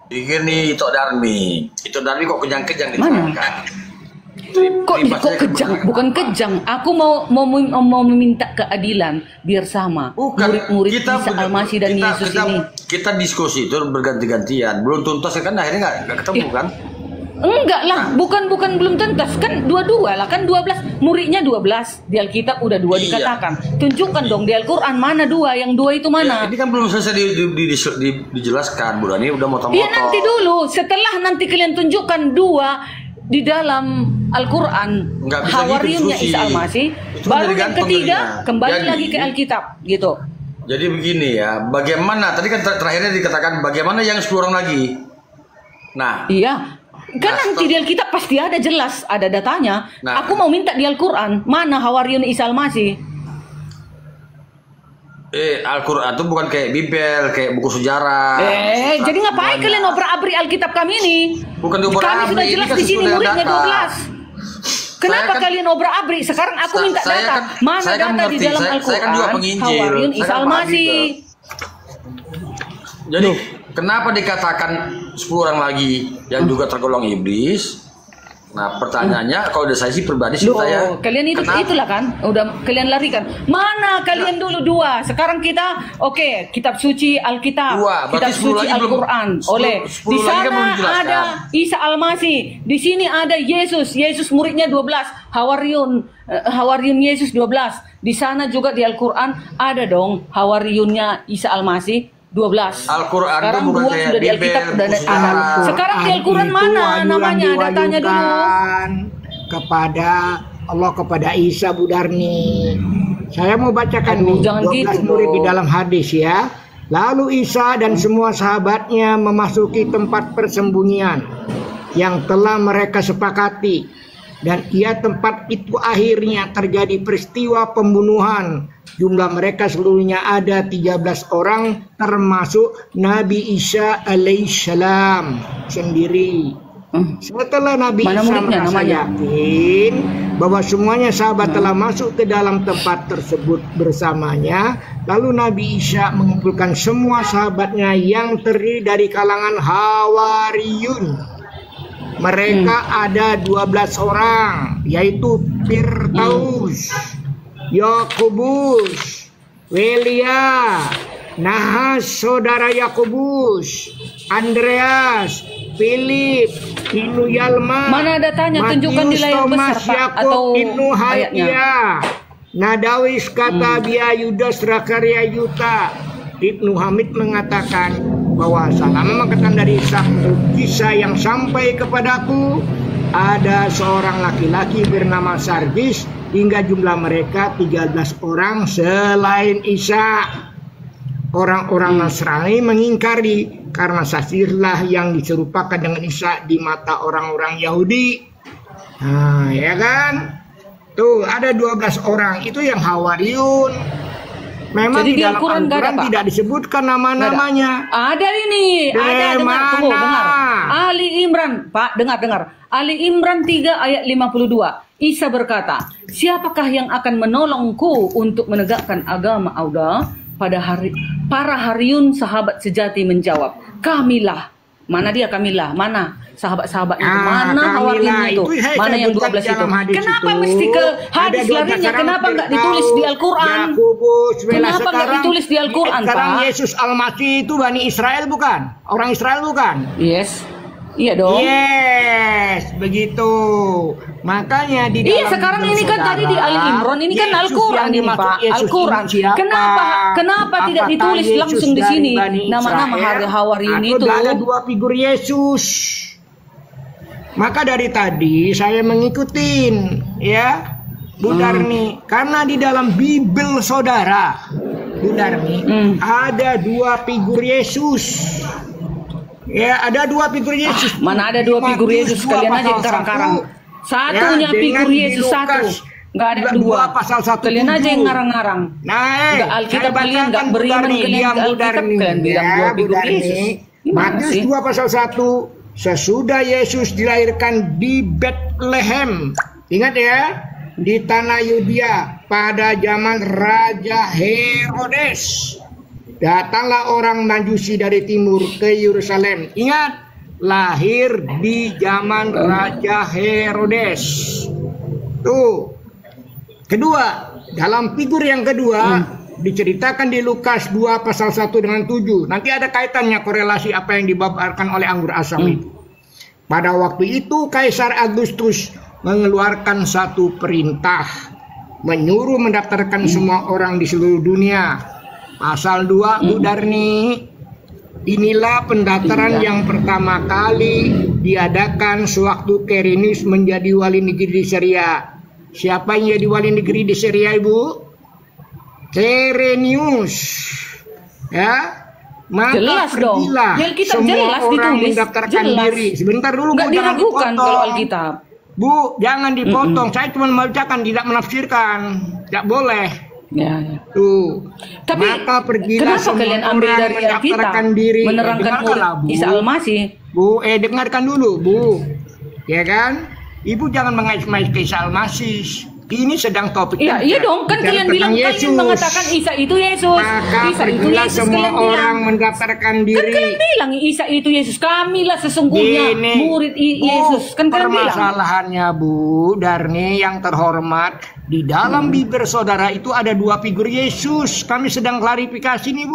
Ini Tok Darmi kok kejang-kejang diterangkan. Kok kejang? Bukan kejang. Aku mau meminta keadilan biar sama. Murid-murid Isa Al-Masih dan Yesus ini. Kita diskusi itu berganti-gantian. Belum tuntas kan akhirnya nggak ketemu kan? Enggak lah, bukan belum tuntas. Kan 22 lah, kan 12. Muridnya 12. Di Alkitab udah 2 dikatakan. Tunjukkan dong di Al-Quran mana 2, yang 2 itu mana? Ini kan belum selesai dijelaskan, Bu Darni udah motong-motong. Iya nanti dulu, setelah nanti kalian tunjukkan 2 di dalam Al-Quran, Nggak bisa Hawariyunnya gitu, Isa Susi. Al-Masih, Itu baru jadi yang gantung ketiga jadinya. kembali Jadi- lagi ke Alkitab gitu. Jadi begini ya, bagaimana tadi kan terakhirnya dikatakan bagaimana yang 10 orang lagi. Nah, Iya, kan Nah, nanti di Alkitab pasti ada jelas, ada datanya. Nah. Aku mau minta di Al-Quran, mana Hawariyun Isa Al-Masih? Al-Quran itu bukan kayak Bibel, kayak buku sejarah. Jadi ngapain kalian obrak-abrik Alkitab kami ini? Bukan Kami diobrak-abrik, sudah ini jelas kan di sini sesudah muridnya data. 12. Kenapa Saya kan- kalian obrak-abrik? Sekarang aku minta Saya data. kan- Mana saya kan data di mengerti. dalam Saya kan Al-Quran? juga penginjil. Hawariyun Saya Isa kan Al-Masih. Jadi kenapa dikatakan 10 orang lagi yang juga tergolong iblis? Nah, pertanyaannya kalau dari saya sih pribadi sih Loh, saya kalian itu kenapa- itulah kan, udah kalian larikan. Mana kalian dulu dua? Sekarang kita, oke, kitab suci Alkitab, Dua, berarti kitab 10 suci lagi belum- Al-Quran. 10 Oleh di lagi kan sana belum dijelaskan. ada Isa Al-Masih, di sini ada Yesus muridnya 12, Hawariyun Yesus 12. Di sana juga di Al-Quran ada dong Hawariyunnya Isa Al-Masih 12. Al-Quran itu Sekarang bukan dua kayak sudah di Bibel, Alkitab udah buku ada. sejarah. Sekarang di Al-Quran Itu mana yang namanya? Datanya dulu. diwahyukan kepada Allah, kepada Isa, Bu Darni. Saya mau bacakan Aduh, nih jangan 12 gitu murid di dong. dalam hadis ya. Lalu Isa dan semua sahabatnya memasuki tempat persembunyian yang telah mereka sepakati, dan tempat itu akhirnya terjadi peristiwa pembunuhan. Jumlah mereka seluruhnya ada 13 orang, termasuk Nabi Isa alaihissalam sendiri. Setelah Nabi Mana Isa muridnya merasa namanya? yakin bahwa semuanya sahabat telah masuk ke dalam tempat tersebut bersamanya, lalu Nabi Isa mengumpulkan semua sahabatnya yang terdiri dari kalangan Hawariyun. Mereka ada 12 orang, yaitu Firdaus, Yakobus, Welia, Nahas saudara Yakobus, Andreas, Philip, Ibnu Yalma, Mana datanya? Tunjukkan di layar besar, Pak, Yakob, atau Ibnu ayatnya. Hadia, Nadawis kata Bia Yudas Rakaria Yuta. Ibnu Hamid mengatakan bahwa selama mengatakan dari kisah yang sampai kepadaku, ada seorang laki-laki bernama Sargis, hingga jumlah mereka 13 orang selain Isa. Orang-orang Nasrani mengingkari karena Sargislah yang diserupakan dengan Isa di mata orang-orang Yahudi. Nah, ya kan? Tuh, ada 12 orang itu yang Hawariyun. Memang Jadi di di dalam Al-Quran nggak ada, Al-Quran Pak? tidak disebutkan nama-namanya. Ada ini, ada, dengar, tunggu, dengar. Ali Imran, Pak, dengar. Ali Imran 3 ayat 52. Isa berkata, siapakah yang akan menolongku untuk menegakkan agama Allah? Pada hari para Hariyun sahabat sejati menjawab, kamilah. Mana dia kamilah? Mana sahabat-sahabat itu? Mana Hawariyun itu? Mana yang 12 itu? Kenapa mesti ke hadis larinya? Kenapa nggak ditulis di Al-Quran? Kenapa nggak ditulis di Al-Quran, Sekarang Pak? Yesus Al-Masih itu Bani Israel bukan? Orang Israel bukan? Yes. Iya dong. Yes, begitu. Makanya di Iya, dalam sekarang Bibel ini kan tadi di Ali Saudara, Imran ini kan Yesus Al-Quran yang ini, dimaksud Pak. Yesus Al-Quran. ini siapa? Kenapa tidak Apakah ditulis Yesus langsung di dari sini Bani nama-nama Israel? Hawariyun Atau itu? ada dua figur Yesus. Maka dari tadi saya mengikutin ya Bu Darni, karena di dalam Bibel saudara Bu Darni ada dua figur Yesus. Ya, ada dua figur Yesus. Mana ada dua figur Yesus? Kalian aja yang karang-karang. Satunya figur Yesus satu. Nggak ada dua. Pasal 1 Kalian aja yang ngarang-ngarang. Nah, Nggak Alkitab kalian, nggak beriman kalian ke Alkitab, kalian bilang dua figur Yesus. Gimana Matius sih? 2 pasal 1. Sesudah Yesus dilahirkan di Bethlehem. Ingat ya, di tanah Yudea pada zaman Raja Herodes. Datanglah orang Majusi dari timur ke Yerusalem. Ingat, lahir di zaman Raja Herodes. Tuh. Kedua, dalam figur yang kedua diceritakan di Lukas 2 pasal 1 dengan 7. Nanti ada kaitannya korelasi apa yang dibabarkan oleh anggur asam itu. Pada waktu itu Kaisar Agustus mengeluarkan satu perintah, menyuruh mendaftarkan semua orang di seluruh dunia. Pasal 2 Bu Darni, Inilah pendaftaran yang pertama kali diadakan sewaktu Quirinius menjadi wali negeri di Syria. Siapa yang jadi wali negeri di Syria, Ibu? Quirinius. Ya. Maka Jelas dong. pergilah Yang kita semua jelas orang ditulis. mendaftarkan Jelas. diri. Sebentar dulu, Nggak Bu, jangan diragukan dipotong. kalau Alkitab. Bu, jangan dipotong. Saya cuma membacakan, tidak menafsirkan. Tidak boleh. Ya, ya. Tuh. Tapi Maka pergilah kenapa semua kalian ambil orang dari Alkitab mendaftarkan diri. menerangkan Dengarkanlah, murid Isa Al-Masih? Bu, dengarkan dulu, Bu. Ya kan? Ibu jangan mengais-ngais ke Isa Al-Masih. Ini sedang topik. Iya, iya dong. Kan kalian bilang kalian mengatakan Isa itu Yesus. Maka Isa itu pergilah Yesus. semua Kalian orang bilang. mendaftarkan Kan diri. kalian bilang Isa itu Yesus. Kamilah sesungguhnya Gini, murid Bu, Yesus. Kan kalian bilang. permasalahannya, Bu Darni yang terhormat, di dalam bibir saudara itu ada dua figur Yesus. Kami sedang klarifikasi nih, Bu.